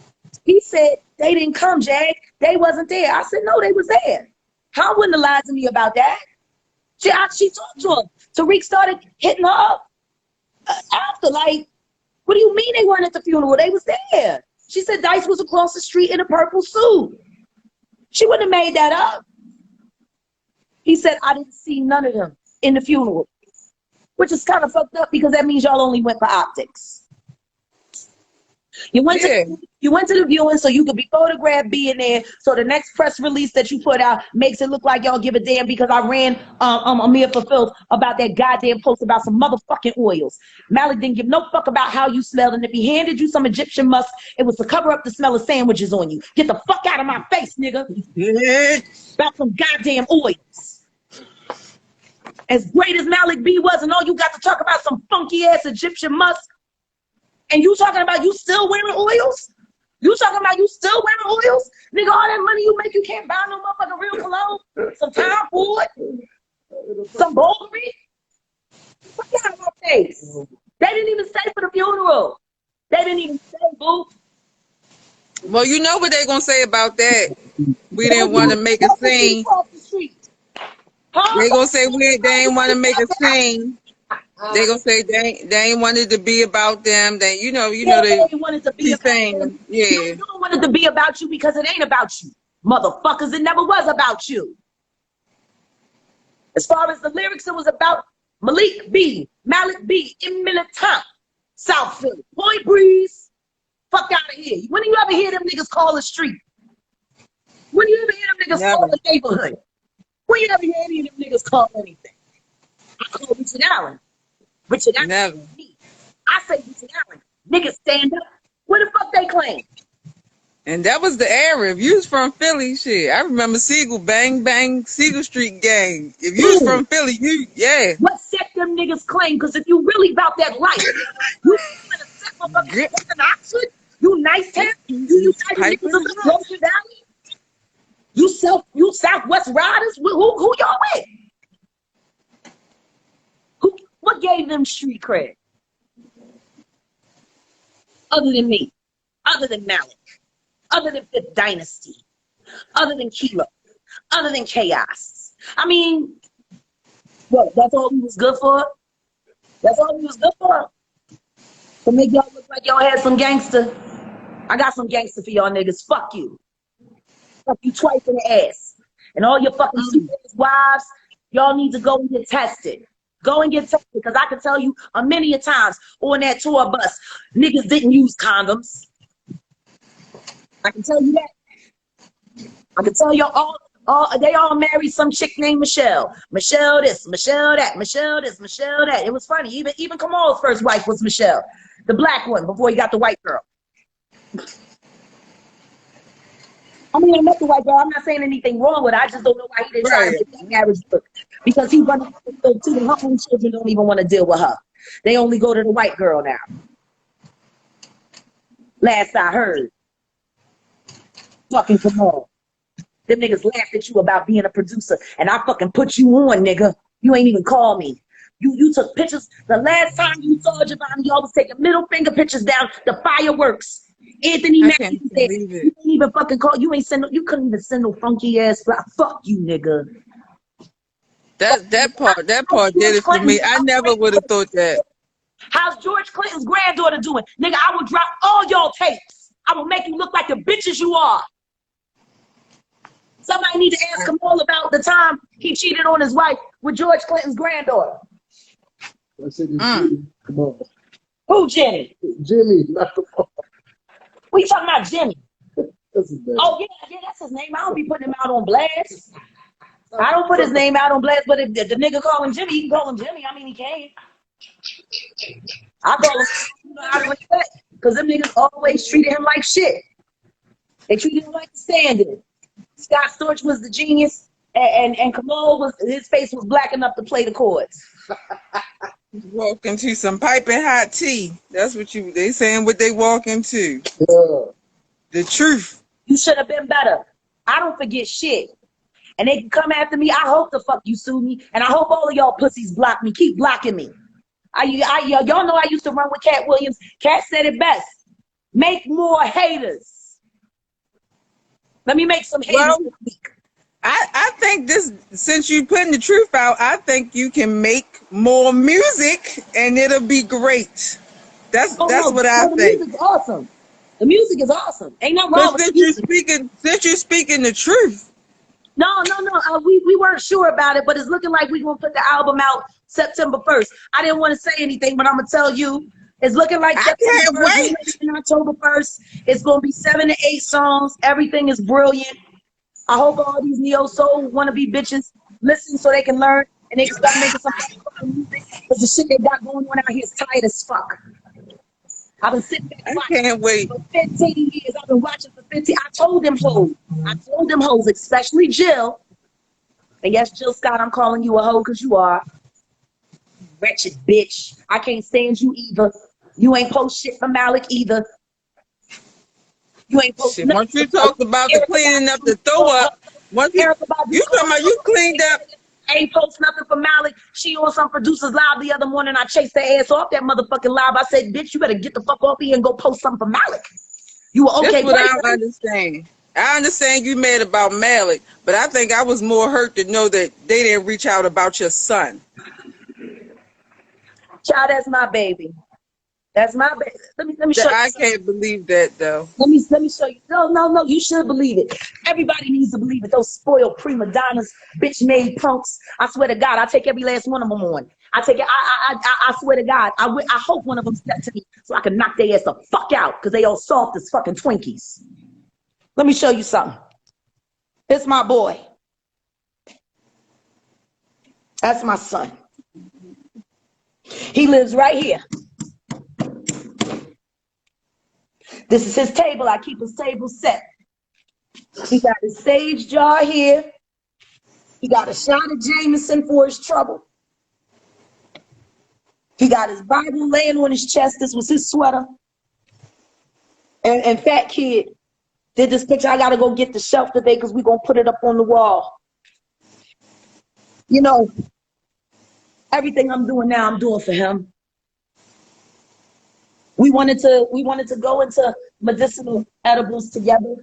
D: he said, they didn't come, Jag. They wasn't there. I said, no, they was there. How wouldn't have lied to me about that? She talked to him. Tariq started hitting her up after, like, what do you mean they weren't at the funeral? They was there. She said Dice was across the street in a purple suit. She wouldn't have made that up. He said, I didn't see none of them in the funeral, which is kind of fucked up because that means y'all only went for optics. You went to the viewing so you could be photographed being there, so the next press release that you put out makes it look like y'all give a damn because I ran Amir for Filth about that goddamn post about some motherfucking oils. Malik didn't give no fuck about how you smelled, and if he handed you some Egyptian musk, it was to cover up the smell of sandwiches on you. Get the fuck out of my face, nigga. About some goddamn oils. As great as Malik B was, and all you got to talk about some funky ass Egyptian musk. And you talking about you still wearing oils? You talking about you still wearing oils? Nigga, all that money you make, you can't buy no motherfucking real cologne? Some Tom Ford? Some Bulgari? Fuck out of my face. They didn't even stay for the funeral. They didn't even stay, boo.
C: Well, you know what they're going to say about that. We didn't want to make a scene. They're going to say they didn't want to make a scene. They gonna say they ain't wanted to be about them. They they
D: wanted to be about them.
C: Yeah.
D: You don't want it to be about you because it ain't about you, motherfuckers. It never was about you. As far as the lyrics, it was about Malik B, in Militant, South Philly, Point Breeze. Fuck out of here. When do you ever hear them niggas call the street? When do you ever hear them niggas call the neighborhood? When you ever hear any of them niggas call anything? I call Richard Allen. Richard Allen.
C: Never.
D: I say Richard Allen. Niggas stand up. Where the fuck they claim?
C: And that was the era. If you was from Philly, shit. I remember Siegel, Bang Bang, Siegel Street Gang. If you was from Philly, yeah.
D: What set them niggas claim? Because if you really about that life, you in a set motherfucking in Oxford, you nice town, you United niggas of the Closer Valley, you Southwest Riders, who y'all with? What gave them street cred? Other than me, other than Malik, other than Fifth Dynasty, other than Kilo, other than Chaos. I mean, what, that's all we was good for? That's all we was good for? To make y'all look like y'all had some gangster. I got some gangster for y'all niggas. Fuck you. Fuck you twice in the ass. And all your fucking stupid wives, y'all need to go and get tested. Go and get tested, because I can tell you a many a times on that tour bus, niggas didn't use condoms. I can tell you that. I can tell you they all married some chick named Michelle. Michelle this, Michelle that, Michelle this, Michelle that. It was funny. Even Kamal's first wife was Michelle, the black one, before he got the white girl. I mean, I met the white girl. I'm not saying anything wrong with it. I just don't know why he didn't try to make that marriage work. Because he running to the home children don't even want to deal with her. They only go to the white girl now. Last I heard. Fucking Kamal. Them niggas laughed at you about being a producer, and I fucking put you on, nigga. You ain't even call me. You took pictures. The last time you saw Giovanni, y'all was taking middle finger pictures down the fireworks. Anthony Mackie said, you didn't even fucking call. You couldn't even send no funky ass fly. Fuck you, nigga.
C: That part did it for me. I never would have thought that.
D: How's George Clinton's granddaughter doing? Nigga, I will drop all y'all tapes. I will make you look like the bitches you are. Somebody need to ask Kamal about the time he cheated on his wife with George Clinton's granddaughter.
E: I said it's Jimmy. Come on.
D: Who, Jimmy?
E: Jimmy, not Kamal.
D: What you talking about, Jimmy?
E: That's his name.
D: Oh, yeah, that's his name. I don't be putting him out on blast. I don't put his name out on blast, but if the nigga call him Jimmy, he can call him Jimmy. I mean, he can. I call him out of respect, because them niggas always treated him like shit. They treated him like the standard. Scott Storch was the genius, and Kamal his face was black enough to play the chords.
C: Walk into some piping hot tea. That's what they saying what they walk into.
E: Yeah.
C: The truth.
D: You should have been better. I don't forget shit. And they can come after me. I hope the fuck you sue me. And I hope all of y'all pussies block me. Keep blocking me. Y'all know I used to run with Cat Williams. Cat said it best. Make more haters. Let me make some haters this week.
C: I think since you putting the truth out, I think you can make more music and it'll be great. That's what I think.
D: The music's awesome. The music is awesome. Ain't nothing wrong with music.
C: Since you're speaking the truth.
D: No. We weren't sure about it, but it's looking like we're gonna put the album out September 1st. I didn't want to say anything, but I'm gonna tell you, it's looking like September 1st and October 1st. It's gonna be 7 to 8 songs. Everything is brilliant. I hope all these neo soul wannabe bitches listen so they can learn and they can start making some fucking music. Because the shit they got going on out here is tight as fuck. I've been sitting back watching.
C: I can't wait.
D: For 15 years. I've been watching for 15. I told them hoes, especially Jill. And yes, Jill Scott, I'm calling you a hoe because you are. Wretched bitch. I can't stand you either. You ain't post shit for Malik either. You ain't post
C: shit. Once you talk about the cleaning up the throw up, you talking about you cleaned up.
D: Ain't post nothing for Malik. She on some producers live the other morning. I chased her ass off that motherfucking live. I said, bitch, you better get the fuck off here and go post something for Malik. You were okay.
C: That's what I don't understand. I understand you mad about Malik, but I think I was more hurt to know that they didn't reach out about your son.
D: Child, that's my baby. That's my baby. Let me show you.
C: I can't believe that though.
D: Let me show you. No, you should believe it. Everybody needs to believe it. Those spoiled prima donnas, bitch made punks. I swear to God, I take every last one of them on. I take it. I swear to God, I hope one of them step to me so I can knock their ass the fuck out because they all soft as fucking Twinkies. Let me show you something. It's my boy. That's my son. He lives right here. This is his table. I keep his table set. He got his sage jar here. He got a shot of Jameson for his trouble. He got his Bible laying on his chest. This was his sweater. And Fat Kid did this picture. I got to go get the shelf today because we're going to put it up on the wall. You know, everything I'm doing now, I'm doing for him. We wanted to go into medicinal edibles together.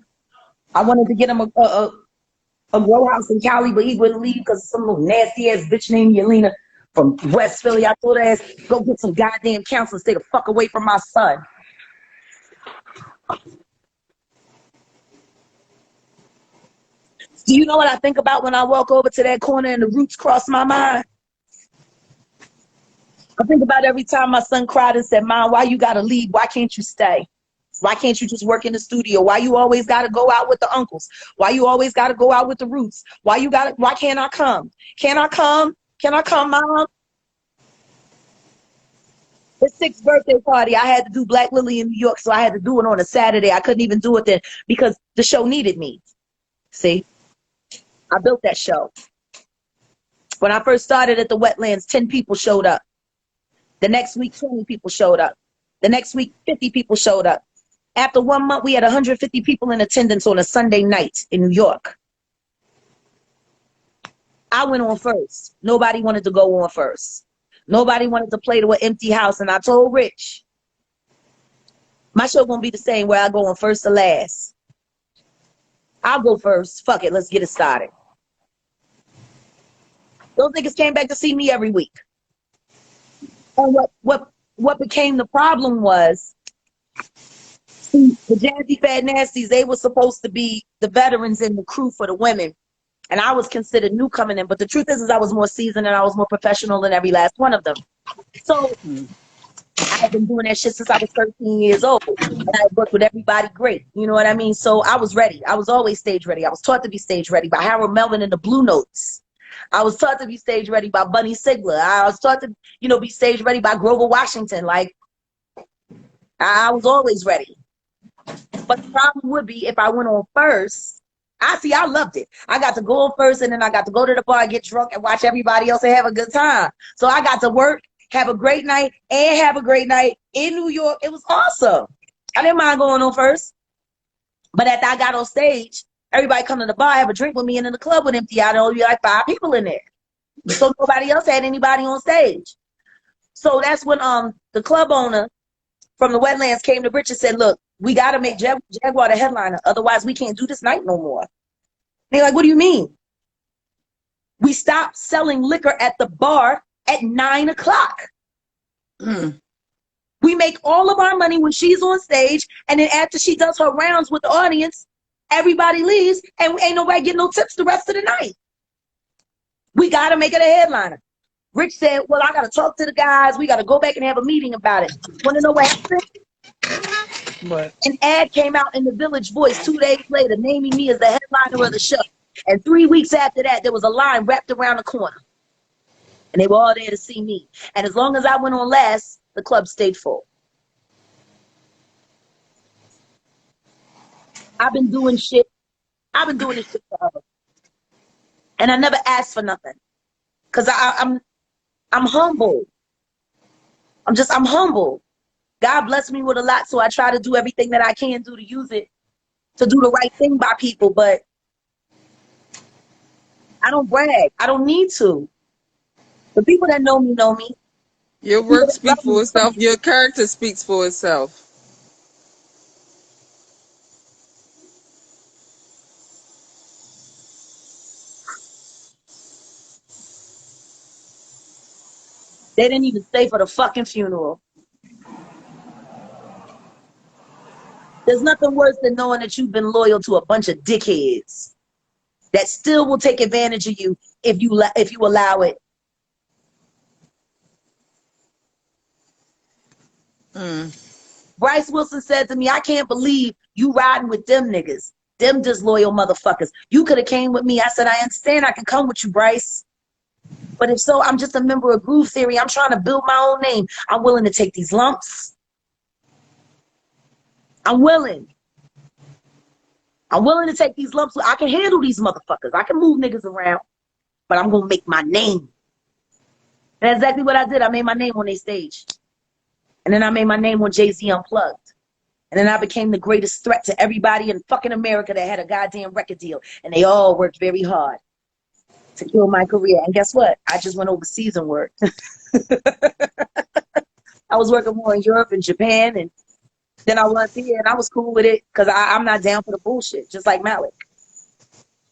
D: I wanted to get him a grow house in Cali, but he wouldn't leave because some little nasty ass bitch named Yelena from West Philly. I told her ass, go get some goddamn counseling, stay the fuck away from my son. Do you know what I think about when I walk over to that corner and the roots cross my mind? I think about every time my son cried and said, Mom, why you gotta leave? Why can't you stay? Why can't you just work in the studio? Why you always gotta go out with the uncles? Why you always gotta go out with the roots? Why can't I come? Can I come? Can I come, Mom? His 6th birthday party, I had to do Black Lily in New York, so I had to do it on a Saturday. I couldn't even do it then because the show needed me. See? I built that show. When I first started at the Wetlands, 10 people showed up. The next week, 20 people showed up. The next week, 50 people showed up. After 1 month, we had 150 people in attendance on a Sunday night in New York. I went on first. Nobody wanted to go on first. Nobody wanted to play to an empty house. And I told Rich, my show gonna be the same where I go on first to last. I'll go first. Fuck it. Let's get it started. Those niggas came back to see me every week. And what became the problem was, see, the Jazzy Fat Nasties, they were supposed to be the veterans in the crew for the women. And I was considered new coming in. But the truth is I was more seasoned and I was more professional than every last one of them. So I've been doing that shit since I was 13 years old. And I worked with everybody great. You know what I mean? So I was ready. I was always stage ready. I was taught to be stage ready by Harold Melvin and the Blue Notes. I was taught to be stage ready by Bunny Sigler. I was taught to, be stage ready by Grover Washington. Like, I was always ready. But the problem would be if I went on first, I loved it. I got to go on first and then I got to go to the bar and get drunk and watch everybody else and have a good time. So I got to work, have a great night, and have a great night in New York. It was awesome. I didn't mind going on first. But after I got on stage, everybody come to the bar, have a drink with me, and then the club would empty out and only be like 5 people in there. So nobody else had anybody on stage. So that's when the club owner from the Wetlands came to Rich and said, look, we got to make Jaguar the headliner. Otherwise, we can't do this night no more. They're like, what do you mean? We stopped selling liquor at the bar at 9 o'clock. We make all of our money when she's on stage, and then after she does her rounds with the audience, everybody leaves, and ain't nobody getting no tips the rest of the night. We got to make it a headliner. Rich said, well, I got to talk to the guys. We got to go back and have a meeting about it. Want to know what happened?
C: What?
D: An ad came out in the Village Voice 2 days later naming me as the headliner of the show. And 3 weeks after that, there was a line wrapped around the corner. And they were all there to see me. And as long as I went on last, the club stayed full. I've been doing shit. I've been doing this shit forever. And I never asked for nothing. Because I'm humble. I'm humble. God blessed me with a lot, so I try to do everything that I can do to use it to do the right thing by people, but I don't brag. I don't need to. The people that know me know me.
C: Your work speaks for itself. Your character speaks for itself.
D: They didn't even stay for the fucking funeral. There's nothing worse than knowing that you've been loyal to a bunch of dickheads that still will take advantage of you if you allow it. Bryce Wilson said to me, I can't believe you riding with them niggas. Them disloyal motherfuckers. You could have came with me. I said, I understand I can come with you, Bryce. But if so, I'm just a member of Groove Theory. I'm trying to build my own name. I'm willing to take these lumps. I'm willing. I'm willing to take these lumps. I can handle these motherfuckers. I can move niggas around, but I'm gonna make my name. And that's exactly what I did. I made my name on their stage. And then I made my name on Jay-Z Unplugged. And then I became the greatest threat to everybody in fucking America that had a goddamn record deal. And they all worked very hard to kill my career. And guess what? I just went overseas and worked. I was working more in Europe and Japan, and then I went here, and I was cool with it because I'm not down for the bullshit, just like Malik.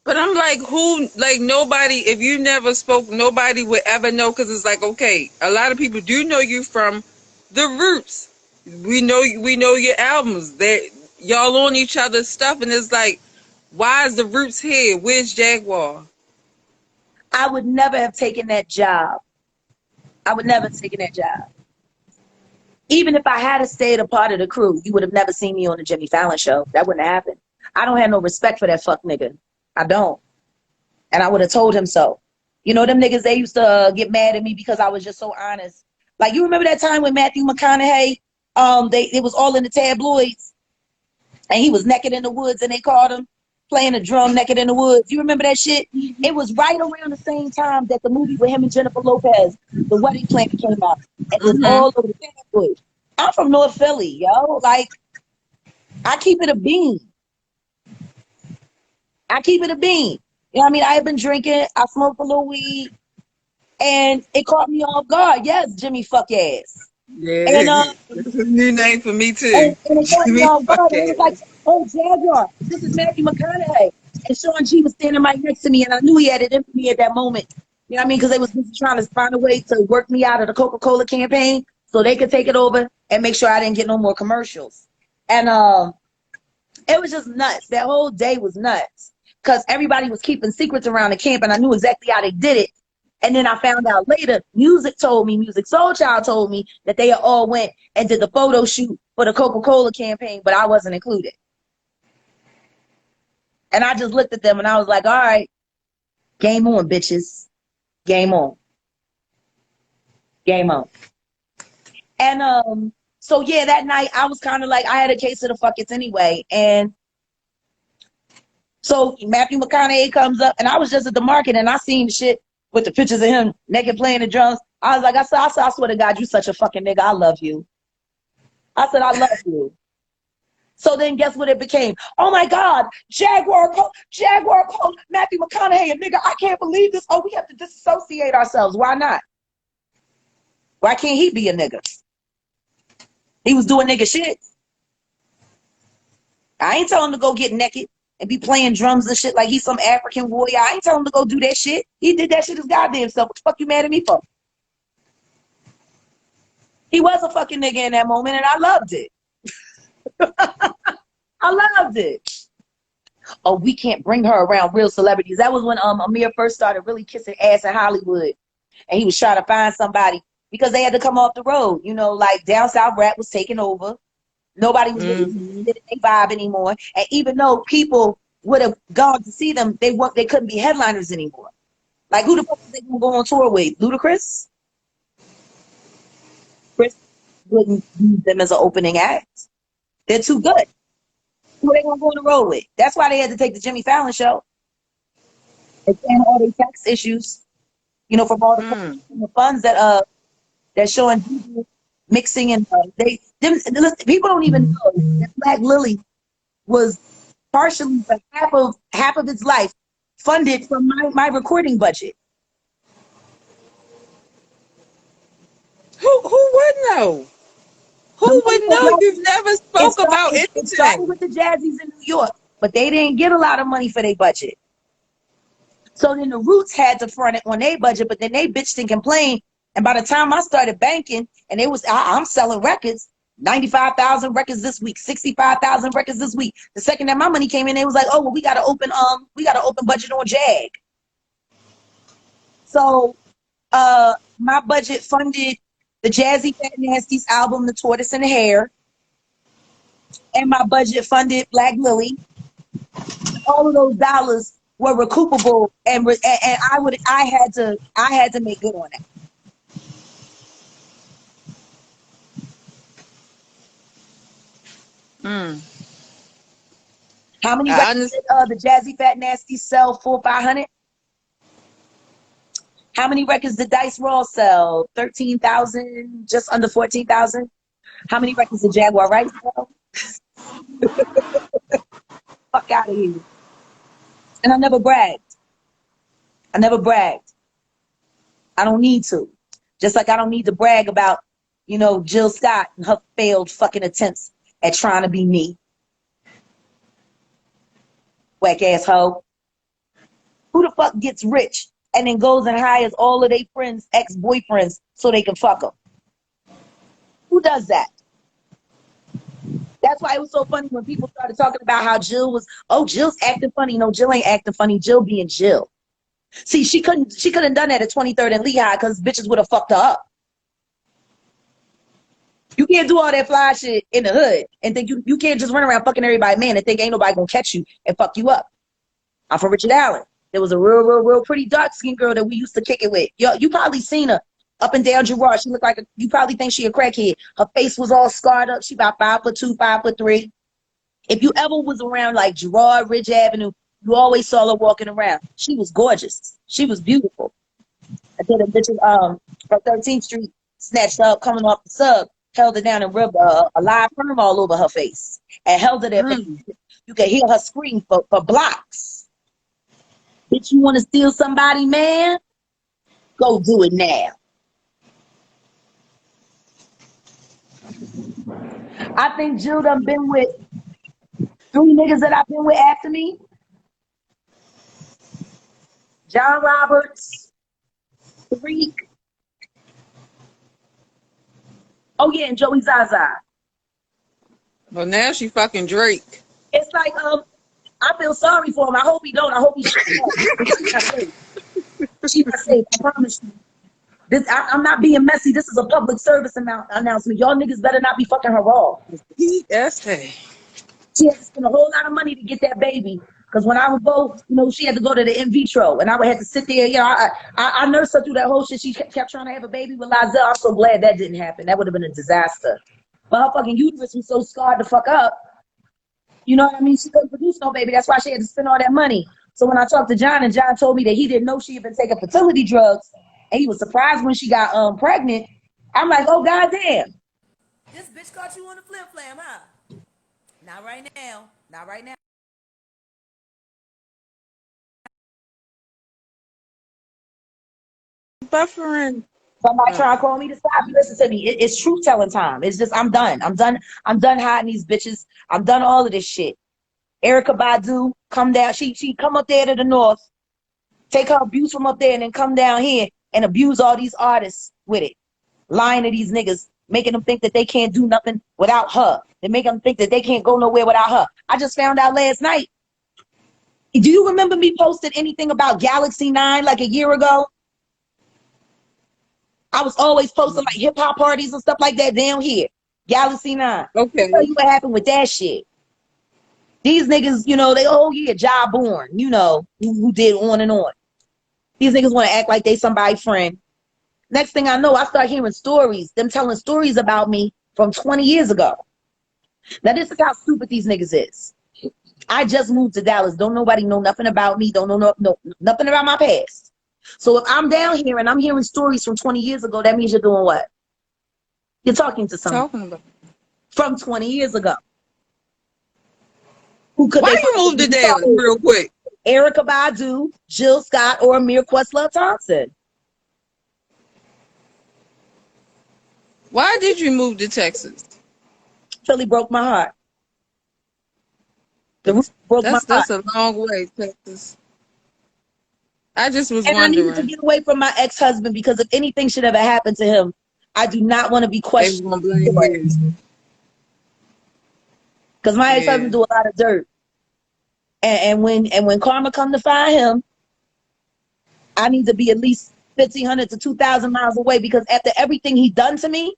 C: But I'm like, who, like nobody, if you never spoke, nobody would ever know, because it's like, okay, a lot of people do know you from the Roots. We know your albums. That y'all on each other's stuff, and it's like, why is the Roots here? Where's Jaguar?
D: I would never have taken that job. I would never have taken that job. Even if I had stayed a part of the crew, you would have never seen me on the Jimmy Fallon show. That wouldn't have happened. I don't have no respect for that fuck nigga. I don't. And I would have told him so. You know, them niggas, they used to get mad at me because I was just so honest. Like, you remember that time when Matthew McConaughey, it was all in the tabloids, and he was naked in the woods, and they called him playing a drum naked in the woods. You remember that shit? It was right around the same time that the movie with him and Jennifer Lopez, The Wedding Planner, came out. It was all over the tabloids. I'm from North Philly, yo. Like, I keep it a bean. I keep it a bean. You know what I mean? I have been drinking. I smoked a little weed. And it caught me off guard. Yes, Jimmy fuck ass.
C: Yeah,
D: And,
C: that's a new name for me too.
D: and it caught me
C: Jimmy
D: off guard.
C: fuck
D: And it was
C: ass.
D: like, oh, Jaguar, this is Matthew McConaughey. And Sean G was standing right next to me, and I knew he had it in for me at that moment. You know what I mean? Because they was trying to find a way to work me out of the Coca-Cola campaign so they could take it over and make sure I didn't get no more commercials. And it was just nuts. That whole day was nuts because everybody was keeping secrets around the camp, and I knew exactly how they did it. And then I found out later, Music Soul Child told me that they all went and did the photo shoot for the Coca-Cola campaign, but I wasn't included. And I just looked at them and I was like, all right, game on, bitches. Game on. Game on. And so yeah, that night I was kind of like, I had a case of the fuckets anyway. And so Matthew McConaughey comes up, and I was just at the market, and I seen the shit with the pictures of him naked playing the drums. I was like, I swear to God, you such a fucking nigga. I love you. I said, I love you. So then guess what it became? Oh my God, Jaguar called Matthew McConaughey a nigga. I can't believe this. Oh, we have to disassociate ourselves. Why not? Why can't he be a nigga? He was doing nigga shit. I ain't telling him to go get naked and be playing drums and shit like he's some African warrior. I ain't telling him to go do that shit. He did that shit his goddamn self. What the fuck you mad at me for? He was a fucking nigga in that moment, and I loved it. I loved it. Oh, we can't bring her around real celebrities. That was when Amir first started really kissing ass in Hollywood, and he was trying to find somebody because they had to come off the road. You know, like Down South rap was taking over. Nobody was really in their vibe anymore. And even though people would have gone to see them, they couldn't be headliners anymore. Like, who the fuck was they gonna go on tour with? Ludacris? Chris wouldn't use them as an opening act. They're too good. Who are they gonna go on the road with? That's why they had to take the Jimmy Fallon show. They had all their tax issues, you know, from all the funds that Sean G mixing, and people don't even know that Black Lily was partially for half of its life funded from my recording budget.
C: Who would know? Who would know? You've never spoke about anything.
D: It started with the Jazzies in New York, but they didn't get a lot of money for their budget. So then the Roots had to front it on their budget, but then they bitched and complained. And by the time I started banking, and I'm selling records, 95,000 records this week, 65,000 records this week. The second that my money came in, they was like, oh, well, we got to open budget on JAG. So my budget funded the Jazzy Fat Nasty's album, The Tortoise and the Hare, and my budget funded Black Lily. All of those dollars were recoupable, and I had to make good on that.
C: Mm.
D: How many
C: I
D: records did the Jazzy Fat Nasty sell? 400-500? How many records did Dice Raw sell? 13,000, just under 14,000? How many records did Jaguar Wright sell? Fuck out of here. And I never bragged. I never bragged. I don't need to. Just like I don't need to brag about, you know, Jill Scott and her failed fucking attempts at trying to be me. Whack ass hoe. Who the fuck gets rich and then goes and hires all of their friends' ex-boyfriends so they can fuck them? Who does that? That's why it was so funny when people started talking about how Jill was, oh, Jill's acting funny. No, Jill ain't acting funny. Jill being Jill. See, she couldn't have done that at 23rd and Lehigh because bitches would have fucked her up. You can't do all that fly shit in the hood and think you can't just run around fucking everybody, man, and think ain't nobody gonna catch you and fuck you up. I'm from Richard Allen. There was a real pretty dark-skinned girl that we used to kick it with. Yo, you probably seen her up and down Girard. She looked like you probably think she a crackhead. Her face was all scarred up. She about 5'2", 5'3". If you ever was around like Girard, Ridge Avenue, you always saw her walking around. She was gorgeous. She was beautiful. I did a bitch from 13th Street snatched her up coming off the sub, held her down and rubbed a live perm all over her face and held her there. You could hear her scream for blocks. Bitch, you want to steal somebody, man? Go do it now. I think Jill done been with 3 niggas that I've been with after me. John Roberts, Tariq. Oh yeah, and Joey Zaza.
C: Well, now she fucking Drake.
D: It's like, I feel sorry for him. I hope he don't. I hope he She's not safe. I promise you. I'm not being messy. This is a public service announcement. Y'all niggas better not be fucking her raw.
C: PSA.
D: She had to spend a whole lot of money to get that baby. Because when I would go, you know, she had to go to the in vitro. And I would have to sit there. You know, I nursed her through that whole shit. She kept trying to have a baby with Lizelle. I'm so glad that didn't happen. That would have been a disaster. But her fucking uterus was so scarred to fuck up. You know what I mean? She couldn't produce no baby. That's why she had to spend all that money. So when I talked to John, and John told me that he didn't know she had been taking fertility drugs, and he was surprised when she got pregnant, I'm like, oh, goddamn.
F: This bitch caught you on the flip flam, huh? Not right now. Not right now.
C: Buffering.
D: Somebody trying to call me to stop. Listen to me. It's truth telling time. It's just I'm done. I'm done hiding these bitches. I'm done all of this shit. Erykah Badu, come down. She come up there to the north, take her abuse from up there, and then come down here and abuse all these artists with it. Lying to these niggas, making them think that they can't do nothing without her. They make them think that they can't go nowhere without her. I just found out last night. Do you remember me posting anything about Galaxy 9 like a year ago? I was always posting like hip hop parties and stuff like that down here. Galaxy 9.
C: Okay.
D: I'll tell you what happened with that shit. These niggas, you know, they, oh yeah, Ja Born, you know, who did on and on. These niggas want to act like they somebody's friend. Next thing I know, I start hearing stories, them telling stories about me from 20 years ago. Now this is how stupid these niggas is. I just moved to Dallas. Don't nobody know nothing about me. Don't know nothing about my past. So if I'm down here and I'm hearing stories from 20 years ago, that means you're doing what? You're talking to someone from 20 years ago. Who could
C: Why you moved to Dallas real quick?
D: Erykah Badu, Jill Scott, or Amir Questlove Thompson.
C: Why did you move to Texas?
D: Philly broke my heart. The roof broke my heart.
C: That's a long way, Texas. I just was
D: wondering. I needed to get away from my ex-husband because if anything should ever happen to him, I do not want to be questioned. Because my ex-husband do a lot of dirt. And when karma come to find him, I need to be at least 1,500 to 2,000 miles away because after everything he done to me,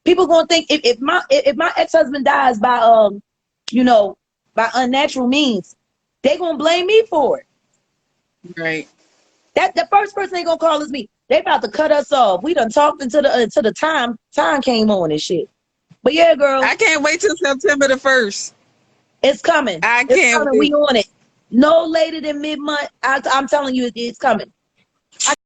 D: people gonna think if my ex-husband dies by by unnatural means, they gonna blame me for it.
C: Right.
D: That the first person they gonna call is me. They about to cut us off. We done talked until the time came on and shit. But yeah, girl,
C: I can't wait till September the 1st.
D: it's coming.
C: I
D: It's
C: can't
D: coming.
C: wait.
D: We on it. No later than mid-month. I'm telling you, it's coming.